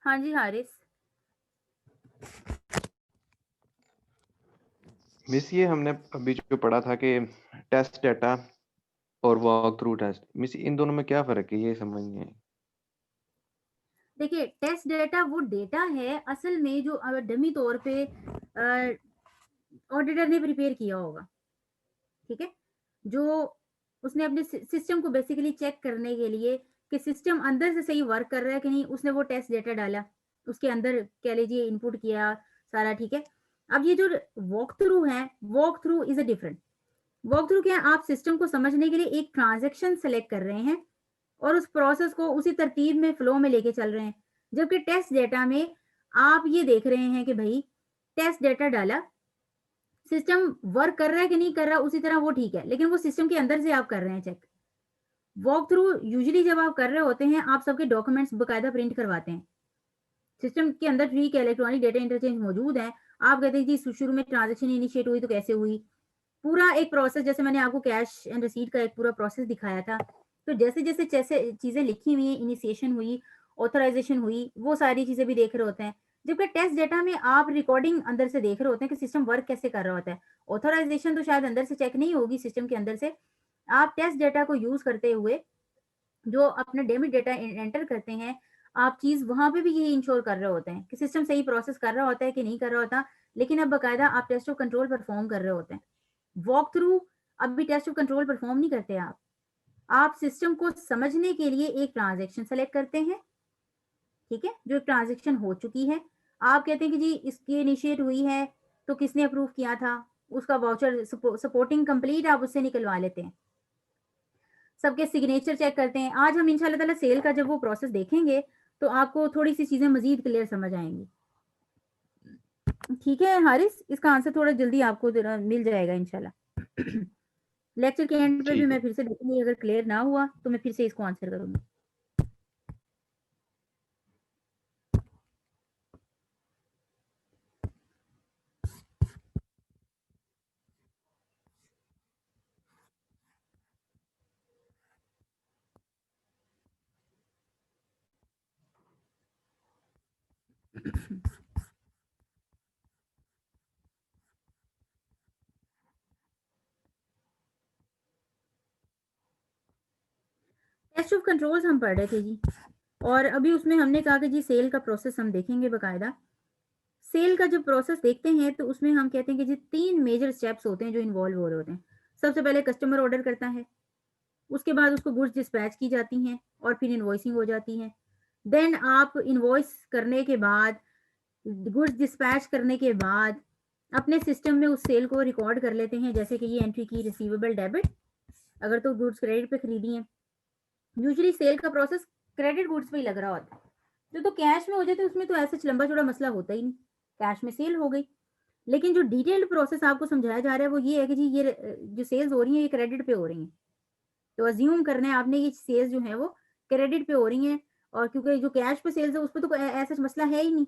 हाँ जी हारिस। मिस ये हमने अभी जो पढ़ा था कि टेस्ट डाटा और वॉक थ्रू टेस्ट, मिस इन दोनों में क्या फर्क है, ये समझ नहीं आई। देखिए टेस्ट डेटा वो डेटा है असल में जो डमी तौर पे ऑडिटर ने प्रिपेयर किया होगा, ठीक है? जो उसने अपने सिस्टम को बेसिकली चेक करने के लिए कि सिस्टम अंदर से सही वर्क कर रहा है कि नहीं, उसने वो टेस्ट डेटा डाला, उसके अंदर कह लीजिए इनपुट किया सारा, ठीक है? अब ये जो वॉक थ्रू है, walk through is a different. Walk through क्या है? आप सिस्टम को समझने के लिए एक ट्रांज़ैक्शन सेलेक्ट कर रहे हैं और उस प्रोसेस को उसी तरतीब में फ्लो में लेके चल रहे हैं। जबकि टेस्ट डेटा में आप ये देख रहे हैं कि भई टेस्ट डेटा डाला, सिस्टम वर्क कर रहा है कि नहीं कर रहा उसी तरह वो ठीक है, लेकिन वो सिस्टम के अंदर से आप कर रहे हैं चेक। वॉक थ्रू यूजुअली जब आप कर रहे होते हैं, आप सबके डॉक्यूमेंट्स बकायदा प्रिंट करवाते हैं। सिस्टम के अंदर ठीक है, इलेक्ट्रॉनिक डेटा इंटरचेंज मौजूद है। आप कहते हैं जी शुरू में ट्रांज़ैक्शन इनिशिएट हुई तो कैसे हुई? पूरा एक प्रोसेस, जैसे मैंने आपको कैश एंड रिसीट का एक पूरा प्रोसेस दिखाया था। तो जैसे-जैसे चीज़ें लिखी हुई हैं, इनिशिएशन हुई, ऑथराइज़ेशन हुई, वो सारी चीज़ें भी देख रहे होते हैं। जबकि टेस्ट डेटा में आप रिकॉर्डिंग अंदर से देख रहे होते हैं कि सिस्टम वर्क कैसे कर रहा होता है। ऑथराइज़ेशन तो शायद अंदर से चेक नहीं होगी सिस्टम के अंदर से। आप टेस्ट डेटा को यूज़ करते हुए जो अपना डेबिट डेटा एंटर करते हैं, आप चीज़ वहाँ पे भी यही इंश्योर कर रहे होते हैं कि सिस्टम सही प्रोसेस कर रहा होता है कि नहीं कर रहा होता। लेकिन अब बाकायदा आप टेस्ट ऑफ कंट्रोल परफॉर्म कर रहे होते हैं। वॉक थ्रू अभी टेस्ट ऑफ कंट्रोल परफॉर्म नहीं करते आप। आप सिस्टम को समझने के लिए एक ट्रांज़ैक्शन सेलेक्ट करते हैं, ठीक है? जो एक ट्रांज़ैक्शन हो चुकी है। आप कहते हैं कि जी इसकी इनिशिएट हुई है, तो किसने अप्रूव किया था? उसका वाउचर सपोर्टिंग कंप्लीट आप उससे निकलवा लेते हैं। सबके सिग्नेचर चेक करते हैं। आज हम इंशाल्लाह ताला सेल का जब वो प्रोसेस देखेंगे, तो आपको थोड़ी-सी चीज़ें मज़ीद क्लियर समझ आएँगी। ठीक है हारिस? इसका आंसर थोड़ा जल्दी आपको ज़रा मिल जाएगा इंशाल्लाह। लेक्चर के एंड पे भी ठीक मैं है। फिर से देखूँगी, अगर क्लियर ना हुआ, तो मैं फिर से इसको आंसर करूँगी। टेस्ट ऑफ कंट्रोल्स हम पढ़ रहे थे जी, और अभी उसमें हमने कहा कि जी सेल का प्रोसेस हम देखेंगे बाकायदा। सेल का जब प्रोसेस देखते हैं तो उसमें हम कहते हैं कि जी 3 मेजर स्टेप्स होते हैं जो इन्वॉल्व हो रहे होते हैं। सबसे पहले कस्टमर ऑर्डर करता है, उसके बाद उसको गुड्स डिस्पैच की जाती हैं और फिर इनवॉइसिंग हो जाती है। देन आप इनवॉइस करने के बाद, गुड्स डिस्पैच करने के बाद अपने सिस्टम में उस सेल को रिकॉर्ड कर लेते हैं, जैसे कि ये एंट्री की रिसीवेबल डेबिट, अगर तो गुड्स क्रेडिट पे खरीदी हैं। यूजुअली सेल का प्रोसेस क्रेडिट गुड्स पे ही लग रहा होता है। जो तो कैश में हो जाते हैं उसमें तो ऐसा लंबा चौड़ा मसला होता ही नहीं, कैश में सेल हो गई। लेकिन जो डिटेल्ड प्रोसेस आपको समझाया जा रहा है वो ये है कि जी ये जो सेल्स हो रही हैं ये क्रेडिट पे हो रही हैं। तो अज्यूम करना है आपने ये सेल्स जो है वो क्रेडिट पे हो रही हैं, और क्योंकि जो कैश पे सेल्स है उस पे तो ऐसा मसला है ही नहीं।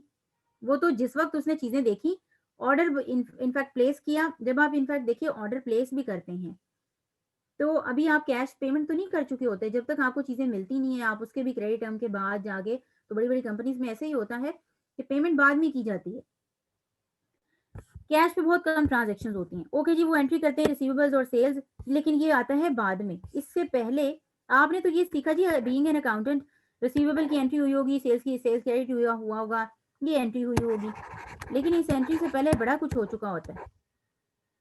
वो तो जिस वक्त उसने चीजें देखी, ऑर्डर इनफैक्ट प्लेस किया। जब आप इनफैक्ट देखिए ऑर्डर प्लेस भी करते हैं, तो अभी आप कैश पेमेंट तो नहीं कर चुके होते जब तक आपको चीज़ें मिलती नहीं है, आप उसके भी क्रेडिट टर्म के बाद जाके, तो बड़ी-बड़ी कंपनीज़ में ऐसे ही होता है कि पेमेंट बाद में की जाती है। कैश पे बहुत कम ट्रांज़ैक्शंस होती हैं। ओके जी, वो एंट्री करते हैं रिसीवेबल्स और सेल्स, लेकिन ये आता है बाद में। इससे पहले आपने तो ये सीखा जी, बीइंग एन अकाउंटेंट, रिसीवेबल की एंट्री हुई होगी, सेल्स क्रेडिट हुआ होगा, ये एंट्री हुई होगी। लेकिन इस एंट्री से पहले बड़ा कुछ हो चुका होता है,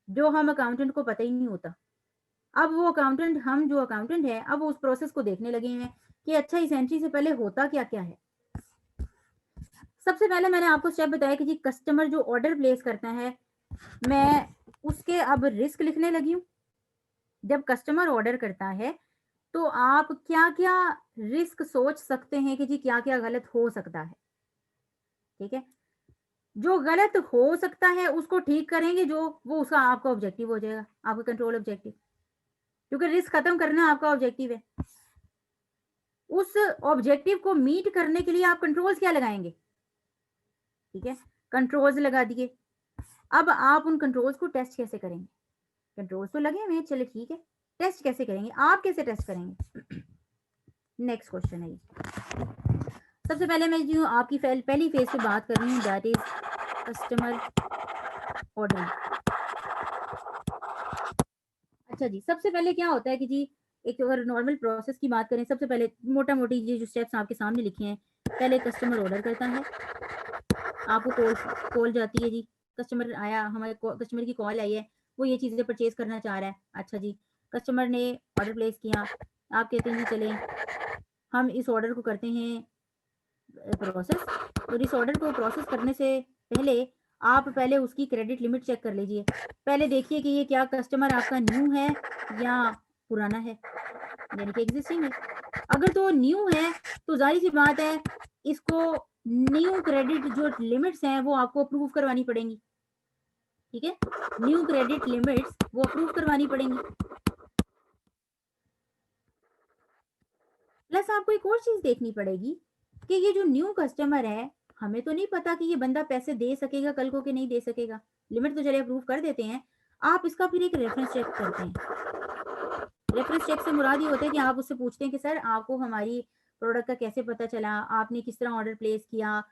जो हम अकाउंटेंट को पता ही नहीं होता। अब वो अकाउंटेंट, हम जो अकाउंटेंट है, अब वो उस प्रोसेस को देखने लगे हैं कि अच्छा इस एंट्री से पहले होता क्या-क्या है। सबसे पहले मैंने आपको स्टेप बताया कि जी कस्टमर जो ऑर्डर प्लेस करता है, मैं उसके अब रिस्क लिखने लगी हूँ। जब कस्टमर ऑर्डर करता है, तो आप क्या-क्या रिस्क सोच सकते हैं कि जी क्या-क्या गलत हो सकता है, ठीक है? जो गलत हो सकता है उसको ठीक करेंगे, जो वो उसका आपका ऑब्जेक्टिव हो जाएगा, आपका कंट्रोल ऑब्जेक्टिव। क्योंकि रिस्क खत्म करना आपका ऑब्जेक्टिव है। उस ऑब्जेक्टिव को मीट करने के लिए आप कंट्रोल्स क्या लगाएँगे? ठीक है? कंट्रोल्स लगा दिए। अब आप उन कंट्रोल्स को टेस्ट कैसे करेंगे? कंट्रोल्स तो लगे हुए हैं, चलिए ठीक है। टेस्ट कैसे करेंगे? आप कैसे टेस्ट करेंगे? नेक्स्ट क्वेश्चन है ये। सबसे पहले मैं जो आपकी पहली फेज पे बात कर रही हूँ, दैट इज कस्टमर ऑर्डर। अच्छा जी, सबसे पहले क्या होता है कि जी एक अगर नॉर्मल प्रोसेस की बात करें, सबसे पहले मोटा मोटी ये जो स्टेप्स आपके सामने लिखे हैं, पहले कस्टमर ऑर्डर करता है, आपको कॉल कॉल जाती है जी, कस्टमर आया, हमारे कस्टमर की कॉल आई है, वो ये चीज़ें परचेज करना चाह रहा है। अच्छा जी, कस्टमर ने ऑर्डर प्लेस किया, आप कहते हैं जी चलें हम इस ऑर्डर को करते हैं प्रोसेस। और इस ऑर्डर को प्रोसेस करने से पहले आप पहले उसकी क्रेडिट लिमिट चेक कर लीजिए। पहले देखिए कि ये क्या कस्टमर आपका न्यू है या पुराना है, यानी कि एग्जिस्टिंग है। अगर तो न्यू है तो जाहिर सी बात है, इसको न्यू क्रेडिट जो लिमिट्स हैं वो आपको अप्रूव करवानी पड़ेंगी। ठीक है, न्यू क्रेडिट लिमिट्स वो अप्रूव करवानी पड़ेंगी। प्लस आपको एक और चीज देखनी पड़ेगी कि ये जो न्यू कस्टमर है, हमें तो नहीं पता कि ये बंदा पैसे दे सकेगा कल को कि नहीं दे सकेगा। लिमिट तो चले अप्रूव कर देते हैं, आप इसका फिर एक रेफरेंस चेक करते हैं। रेफरेंस चेक से मुराद ये होता है कि आप उससे पूछते हैं कि सर आपको हमारी प्रोडक्ट का कैसे पता चला, आपने किस तरह ऑर्डर प्लेस किया।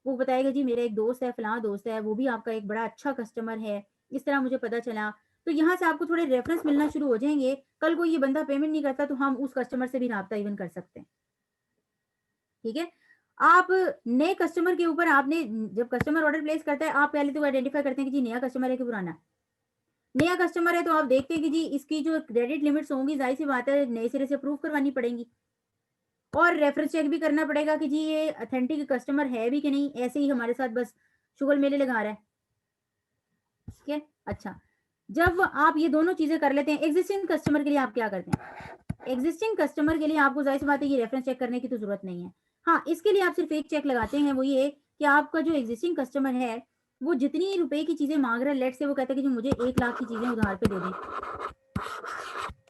वो बताएगा जी मेरा एक दोस्त है, फलां दोस्त है, वो भी आपका एक बड़ा अच्छा कस्टमर है, इस तरह मुझे पता चला। तो यहाँ से आपको थोड़े रेफरेंस मिलना शुरू हो जाएंगे। कल को ये बंदा पेमेंट नहीं करता तो हम उस कस्टमर से भी राब्ता इवन कर सकते हैं। ठीक है, आप नए कस्टमर के ऊपर आपने जब कस्टमर ऑर्डर प्लेस करता है, आप पहले तो आइडेंटिफाई करते हैं कि जी नया कस्टमर है कि पुराना। नया कस्टमर है तो आप देखते हैं कि जी इसकी जो क्रेडिट लिमिट्स होंगी, जाहिर सी बात है नए सिरे से अप्रूव करवानी पड़ेंगी। और रेफरेंस चेक भी करना पड़ेगा कि जी ये ऑथेंटिक कस्टमर है भी कि नहीं, ऐसे ही हमारे साथ बस शुगल मेले लगा रहा है। ठीक है, अच्छा, जब आप ये दोनों चीजें कर लेते हैं, एग्जिस्टिंग कस्टमर के लिए आप क्या करते हैं? एग्जिस्टिंग कस्टमर के लिए आपको जाहिर सी बात है ये रेफरेंस चेक करने की तो जरूरत नहीं है। हाँ, इसके लिए आप सिर्फ एक चेक लगाते हैं, वो ये कि आपका जो एग्जिस्टिंग कस्टमर है वो जितनी रुपए की चीजें मांग रहा है, लेट से वो कहता है कि जी मुझे 1 लाख की चीजें उधार पे दे दें।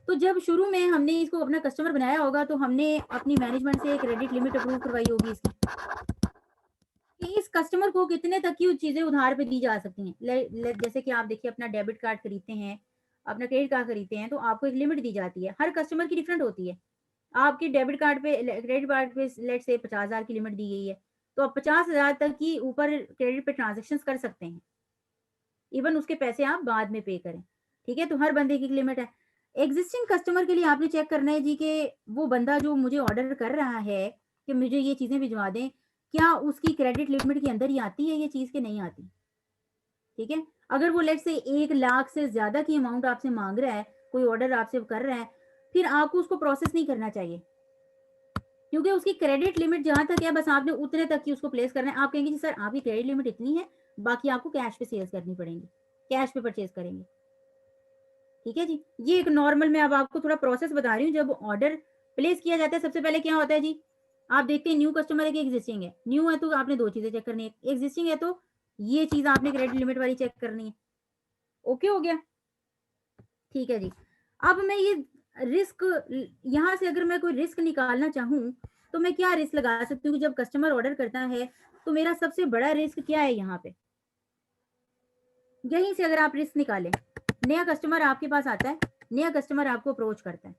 तो जब शुरू में हमने इसको अपना कस्टमर बनाया होगा तो हमने अपनी मैनेजमेंट से क्रेडिट लिमिट अप्रूव करवाई होगी इसकी, कि इस कस्टमर को कितने तक की चीजें उधार पे दी जा सकती हैं। जैसे कि आप देखिए अपना डेबिट कार्ड खरीदते हैं, अपना क्रेडिट कार्ड खरीदते हैं, तो आपको एक लिमिट दी जाती है, हर कस्टमर की डिफरेंट होती है। आपके डेबिट कार्ड पे क्रेडिट कार्ड पे लेट से 50,000 की लिमिट दी गई है, तो आप 50,000 तक की ऊपर क्रेडिट पे ट्रांजेक्शन कर सकते हैं। इवन उसके पैसे आप बाद में पे करें। ठीक है, तो हर बंदे की लिमिट है। एग्जिस्टिंग कस्टमर के लिए आपने चेक करना है जी कि वो बंदा जो मुझे ऑर्डर कर रहा है कि मुझे ये चीजें भिजवा दें, क्या उसकी क्रेडिट लिमिट के अंदर ही आती है ये चीज के नहीं आती। ठीक है, अगर वो लेट से 1 लाख से ज्यादा की अमाउंट आपसे मांग रहा है, कोई ऑर्डर आपसे कर रहा है, फिर आपको उसको प्रोसेस नहीं करना चाहिए, क्योंकि उसकी क्रेडिट लिमिट जहां तक है बस आपने उतने तक की उसको प्लेस करना है। आप कहेंगे जी सर आपकी क्रेडिट लिमिट इतनी है, बाकी आपको कैश पे सेल्स करनी पड़ेंगी, कैश पे परचेज करेंगे। ठीक है जी, ये एक नॉर्मल मैं अब आपको थोड़ा प्रोसेस बता रही हूँ। जब ऑर्डर प्लेस किया जाता है, सबसे पहले क्या होता है जी, आप देखते हैं न्यू कस्टमर है कि एग्जिस्टिंग है। न्यू है तो आपने दो चीजें चेक करनी है, एग्जिस्टिंग है तो ये चीज आपने क्रेडिट लिमिट वाली चेक करनी है। ओके हो गया, ठीक है जी। अब मैं ये रिस्क, यहाँ से अगर मैं कोई रिस्क निकालना चाहूँ तो मैं क्या रिस्क लगा सकती हूँ? जब कस्टमर ऑर्डर करता है तो मेरा सबसे बड़ा रिस्क क्या है यहाँ पे, यहीं से अगर आप रिस्क निकालें। नया कस्टमर आपके पास आता है, नया कस्टमर आपको अप्रोच करता है।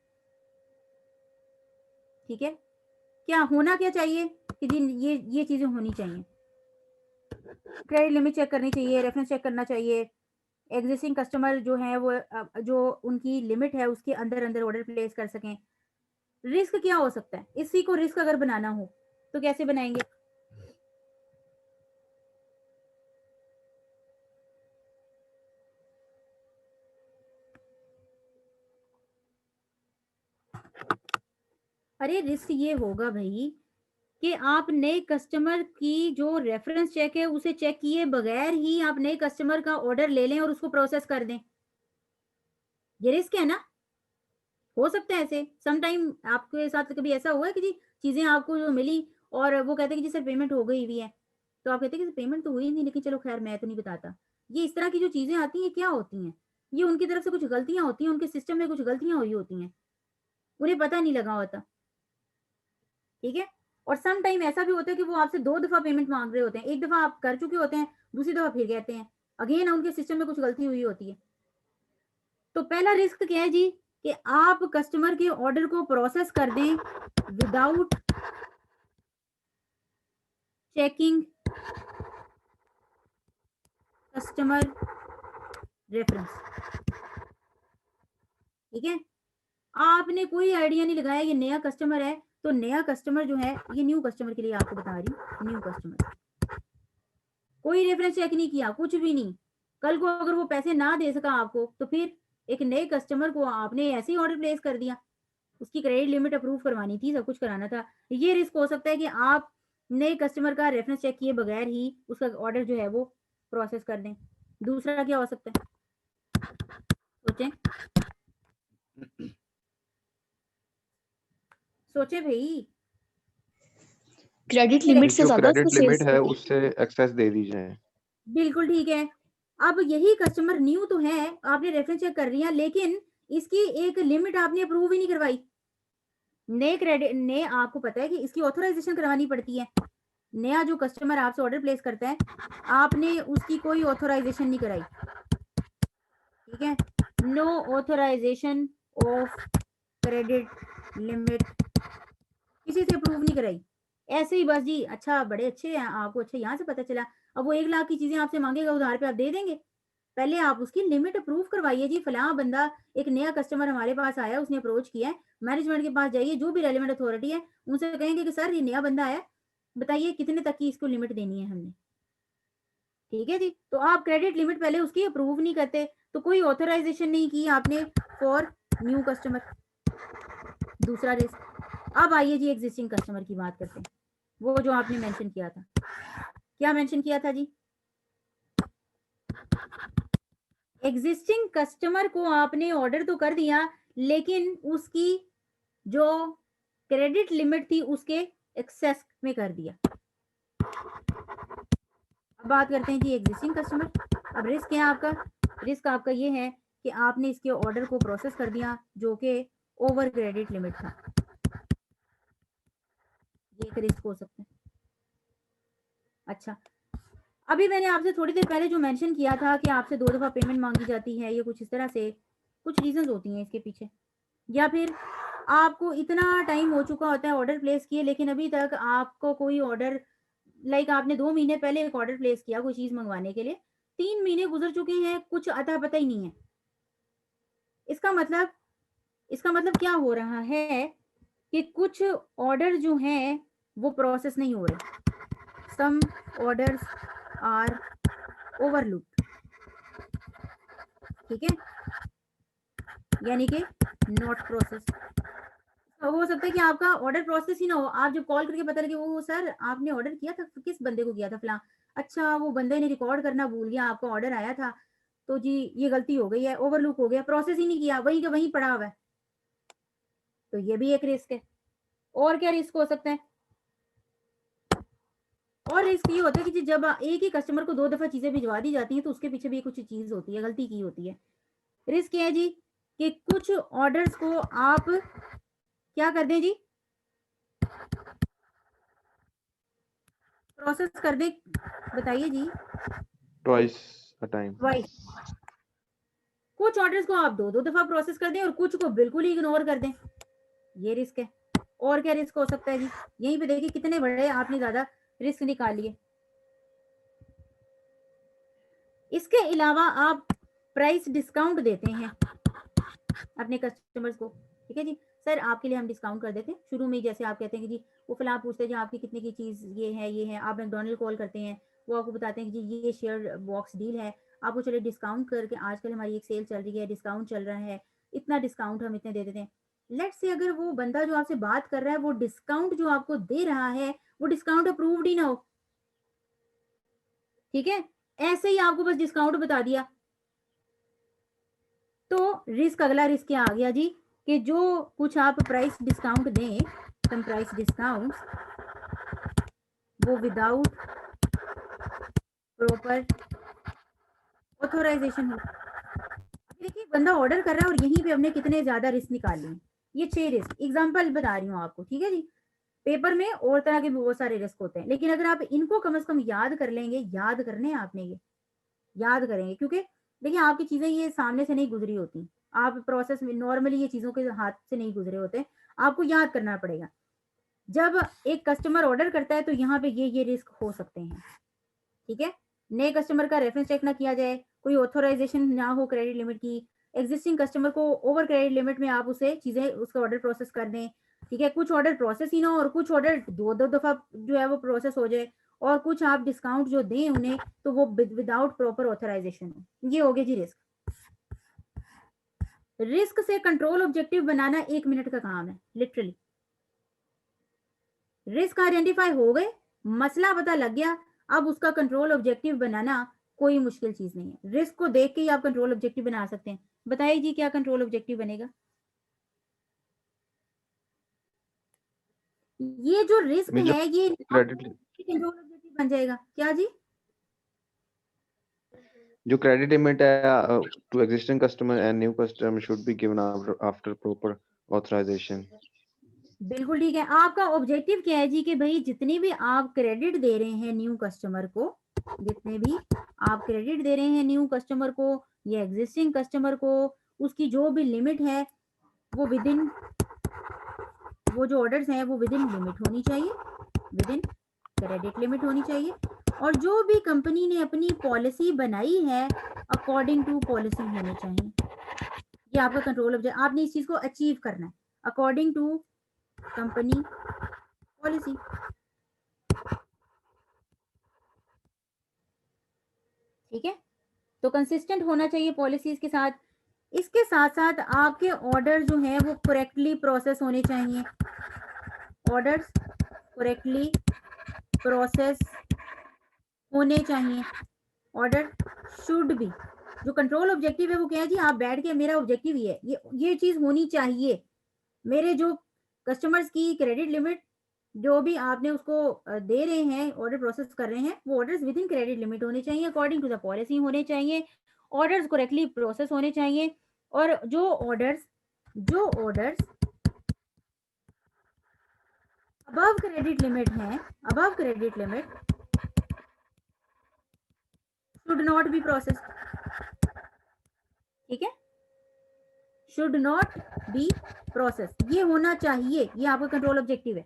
ठीक है, क्या होना क्या चाहिए कि जी ये चीजें होनी चाहिए, क्रेडिट लिमिट चेक करनी चाहिए, रेफरेंस चेक करना चाहिए, एग्जिस्टिंग कस्टमर जो है वो जो उनकी लिमिट है उसके अंदर अंदर ऑर्डर प्लेस कर सकें। रिस्क क्या हो सकता है, इसी को रिस्क अगर बनाना हो तो कैसे बनाएंगे? अरे रिस्क ये होगा भाई कि आप नए कस्टमर की जो रेफरेंस चेक है उसे चेक किए बगैर ही आप नए कस्टमर का ऑर्डर ले लें और उसको प्रोसेस कर दें। ये रिस्क है ना। हो सकता है ऐसे सम टाइम आपके साथ कभी ऐसा हुआ है कि जी चीजें आपको जो मिली और वो कहते हैं कि जी सर पेमेंट हो गई हुई है, तो आप कहते हैं कि पेमेंट तो हुई नहीं, लेकिन चलो खैर मैं तो नहीं बताता। ये इस तरह की जो चीजें आती हैं क्या होती हैं, ये उनकी तरफ से कुछ गलतियां होती हैं, उनके सिस्टम में कुछ गलतियां हुई होती हैं, उन्हें पता नहीं लगा होता। ठीक है, और सम टाइम ऐसा भी होता है कि वो आपसे 2 दफा पेमेंट मांग रहे होते हैं, एक दफा आप कर चुके होते हैं, दूसरी दफा फिर कहते हैं, अगेन उनके सिस्टम में कुछ गलती हुई होती है। तो पहला रिस्क क्या है जी कि आप कस्टमर के ऑर्डर को प्रोसेस कर दें विदाउट चेकिंग कस्टमर रेफरेंस। ठीक है, आपने कोई आइडिया नहीं लगाया ये नया कस्टमर है, तो नया कस्टमर जो है, ये न्यू कस्टमर के लिए आपको बता रही हूँ, न्यू कस्टमर, कोई रेफरेंस चेक नहीं किया, कुछ भी नहीं। कल को अगर वो पैसे ना दे सका आपको, तो फिर एक नए कस्टमर को आपने ऐसे ही ऑर्डर प्लेस कर दिया, उसकी क्रेडिट लिमिट अप्रूव करवानी थी, सब कुछ कराना था। ये रिस्क हो सकता है कि आप नए कस्टमर का रेफरेंस चेक किए बगैर ही उसका ऑर्डर जो है वो प्रोसेस कर दें। दूसरा क्या हो सकता है, सोचें सोचे भाई। क्रेडिट फिर लिमिट से जो ज्यादा उसको क्रेडिट लिमिट सेल्स है उससे एक्सेस दे दी जाए। बिल्कुल ठीक है। अब यही कस्टमर न्यू तो है, आपने रेफरेंस चेक कर लिया, लेकिन इसकी एक लिमिट आपने अप्रूव ही नहीं करवाई। नए क्रेडिट ने आपको पता है कि इसकी ऑथराइजेशन करवानी पड़ती है। नया जो कस्टमर आपसे ऑर्डर प्लेस करता है, आपने उसकी कोई ऑथराइजेशन नहीं कराई। ठीक है, no authorisation of credit limit, किसी से अप्रूव नहीं कराई, ऐसे ही बस जी। अच्छा, बड़े अच्छे हैं, आपको अच्छा यहाँ से पता चला। अब वो 1 लाख की चीजें आपसे मांगेगा उधार पे, आप दे देंगे? पहले आप उसकी लिमिट अप्रूव करवाइए जी। फलां बंदा, एक नया कस्टमर हमारे पास आया, उसने अप्रोच किया है, मैनेजमेंट के पास जाइए, जो भी रेलिवेंट अथॉरिटी है उनसे कहेंगे कि सर ये नया बंदा आया, बताइए कितने तक की इसको लिमिट देनी है हमने। ठीक है जी, तो आप क्रेडिट लिमिट पहले उसकी अप्रूव नहीं करते, तो कोई ऑथराइजेशन नहीं की आपने फॉर न्यू कस्टमर। दूसरा रिस्क। अब आइए जी एग्जिस्टिंग कस्टमर की बात करते हैं, वो जो आपने मेंशन किया था। क्या मेंशन किया था जी? एग्जिस्टिंग कस्टमर को आपने ऑर्डर तो कर दिया, लेकिन उसकी जो क्रेडिट लिमिट थी उसके एक्सेस में कर दिया। अब बात करते हैं जी एग्जिस्टिंग कस्टमर। अब रिस्क क्या है आपका? रिस्क आपका ये है कि आपने इसके ऑर्डर को प्रोसेस कर दिया जो कि ओवर क्रेडिट लिमिट था। ये एक रिस्क हो सकता है। अच्छा, अभी मैंने आपसे थोड़ी देर पहले जो मेंशन किया था कि आपसे 2 दफ़ा पेमेंट मांगी जाती है, ये कुछ इस तरह से, कुछ रीजंस होती हैं इसके पीछे। या फिर आपको इतना टाइम हो चुका होता है ऑर्डर प्लेस किए, लेकिन अभी तक आपको कोई ऑर्डर, लाइक आपने 2 महीने पहले एक ऑर्डर प्लेस किया कोई चीज़ मंगवाने के लिए, 3 महीने गुजर चुके हैं, कुछ अता पता ही नहीं है। इसका मतलब क्या हो रहा है कि कुछ ऑर्डर जो हैं वो प्रोसेस नहीं हो रहे। सम ऑर्डर्स आर ओवरलुक्ड। ठीक है, यानी कि नॉट प्रोसेस। हो सकता है कि आपका ऑर्डर प्रोसेस ही ना हो, आप जब कॉल करके पता लगे वो सर आपने ऑर्डर किया था, किस बंदे को किया था फलां, अच्छा वो बंदे ने रिकॉर्ड करना भूल गया, आपका ऑर्डर आया था, तो जी ये गलती हो गई है, ओवरलुक हो गया, प्रोसेस ही नहीं किया, वहीं का वहीं पड़ा हुआ है। तो ये भी एक रिस्क है। और क्या रिस्क हो सकता है? और रिस्क ये होता है कि जब एक ही कस्टमर को 2 दफा चीजें भिजवा दी जाती हैं, तो उसके पीछे भी कुछ चीज होती है, गलती की होती है। रिस्क ये है जी कि कुछ ऑर्डर्स को आप क्या कर दें जी, प्रोसेस कर दे, बताइए जी। Twice a time. ट्वाइस। कुछ ऑर्डर्स को आप 2-2 दफा प्रोसेस कर दें और कुछ को बिल्कुल ही इग्नोर कर दें, ये रिस्क है। और क्या रिस्क हो सकता है जी? यहीं पे देखिए कितने बड़े आपने ज्यादा रिस्क निकाल लिए। इसके अलावा आप प्राइस डिस्काउंट देते हैं अपने कस्टमर्स को। ठीक है जी, सर आपके लिए हम डिस्काउंट कर देते हैं शुरू में, जैसे आप कहते हैं कि जी वो फिलहाल पूछते हैं जी आपकी कितने की चीज़ ये है, आप मैकडोनल्ड कॉल करते हैं, वो आपको बताते हैं कि जी ये शेयर बॉक्स डील है, आपको चलिए डिस्काउंट करके, आजकल हमारी एक सेल चल रही है, डिस्काउंट चल रहा है, इतना डिस्काउंट हम इतने दे देते हैं। लेट्स से अगर वो बंदा जो आपसे बात कर रहा है वो डिस्काउंट जो आपको दे रहा है वो डिस्काउंट अप्रूव्ड ही ना हो। ठीक है, ऐसे ही आपको बस डिस्काउंट बता दिया, तो रिस्क, अगला रिस्क क्या आ गया जी कि जो कुछ आप प्राइस डिस्काउंट दें, सम प्राइस डिस्काउंट, वो विदाउट प्रॉपर ऑथोराइजेशन हो। अभी देखिए बंदा ऑर्डर कर रहा है और यहीं पे हमने कितने ज्यादा रिस्क निकाल लिए। ये 6 रिस्क एग्जांपल बता रही हूँ आपको। ठीक है जी, पेपर में और तरह के बहुत सारे रिस्क होते हैं, लेकिन अगर आप इनको कम से कम याद कर लेंगे, याद करने हैं आपने, ये याद करेंगे, क्योंकि देखिए आपकी चीजें ये सामने से नहीं गुजरी होती, आप प्रोसेस में नॉर्मली ये चीजों के हाथ से नहीं गुजरे होते, आपको याद करना पड़ेगा। जब एक कस्टमर ऑर्डर करता है तो यहाँ पे ये रिस्क हो सकते हैं, ठीक है। नए कस्टमर का रेफरेंस चेक ना किया जाए, कोई ऑथराइजेशन ना हो क्रेडिट लिमिट की, एग्जिस्टिंग कस्टमर को ओवर क्रेडिट लिमिट में आप उसे चीजें उसका ऑर्डर प्रोसेस कर दें, ठीक है। कुछ ऑर्डर प्रोसेस ही ना हो और कुछ ऑर्डर दो दो दफा जो है वो प्रोसेस हो जाए, और कुछ आप डिस्काउंट जो दें उन्हें तो वो विदाउट प्रॉपर ऑथराइजेशन हो, ये हो गया जी रिस्क। रिस्क से कंट्रोल ऑब्जेक्टिव बनाना 1 मिनट का काम है लिटरली। रिस्क आइडेंटिफाई हो गए, मसला पता लग गया, अब उसका कंट्रोल ऑब्जेक्टिव बनाना कोई मुश्किल चीज नहीं है। रिस्क को देख के ही आप कंट्रोल ऑब्जेक्टिव बना सकते हैं। बताइए जी क्या कंट्रोल ऑब्जेक्टिव बनेगा? ये जो रिस्क मैं जो है ये क्रेडिट कंट्रोल ऑब्जेक्टिव बन जाएगा क्या जी? जो क्रेडिट लिमिट है to existing customer and new customer should be given after proper authorisation. बिल्कुल ठीक है। आपका ऑब्जेक्टिव क्या है जी कि भाई जितनी भी आप क्रेडिट दे रहे हैं न्यू कस्टमर को, जितने भी आप क्रेडिट दे रहे हैं न्यू कस्टमर को या एग्जिस्टिंग कस्टमर को, उसकी जो भी लिमिट है वो विद इन, वो जो ऑर्डर्स हैं वो विद इन लिमिट होनी चाहिए, विद इन क्रेडिट लिमिट होनी चाहिए। और जो भी कंपनी ने अपनी पॉलिसी बनाई है अकॉर्डिंग टू पॉलिसी होनी चाहिए। ये आपका कंट्रोल ऑब्जेक्ट, आपने इस चीज को अचीव करना है अकॉर्डिंग टू कंपनी पॉलिसी, ठीक है। तो कंसिस्टेंट होना चाहिए पॉलिसीज के साथ। इसके साथ साथ आपके ऑर्डर जो हैं वो करेक्टली प्रोसेस होने चाहिए, ऑर्डर्स करेक्टली प्रोसेस होने चाहिए, ऑर्डर शुड बी। जो कंट्रोल ऑब्जेक्टिव है वो क्या है जी? आप बैठ के मेरा ऑब्जेक्टिव ये है, ये चीज होनी चाहिए, मेरे जो कस्टमर्स की क्रेडिट लिमिट जो भी आपने उसको दे रहे हैं, ऑर्डर प्रोसेस कर रहे हैं, वो orders with in credit limit होने चाहिए, अकॉर्डिंग टू द पॉलिसी होने चाहिए, ऑर्डर्स करेक्टली प्रोसेस होने चाहिए। और जो ऑर्डर्स अबव क्रेडिट लिमिट हैं, above credit limit should not be processed, ठीक है, शुड नॉट बी प्रोसेस, ये होना चाहिए, ये आपका कंट्रोल ऑब्जेक्टिव है।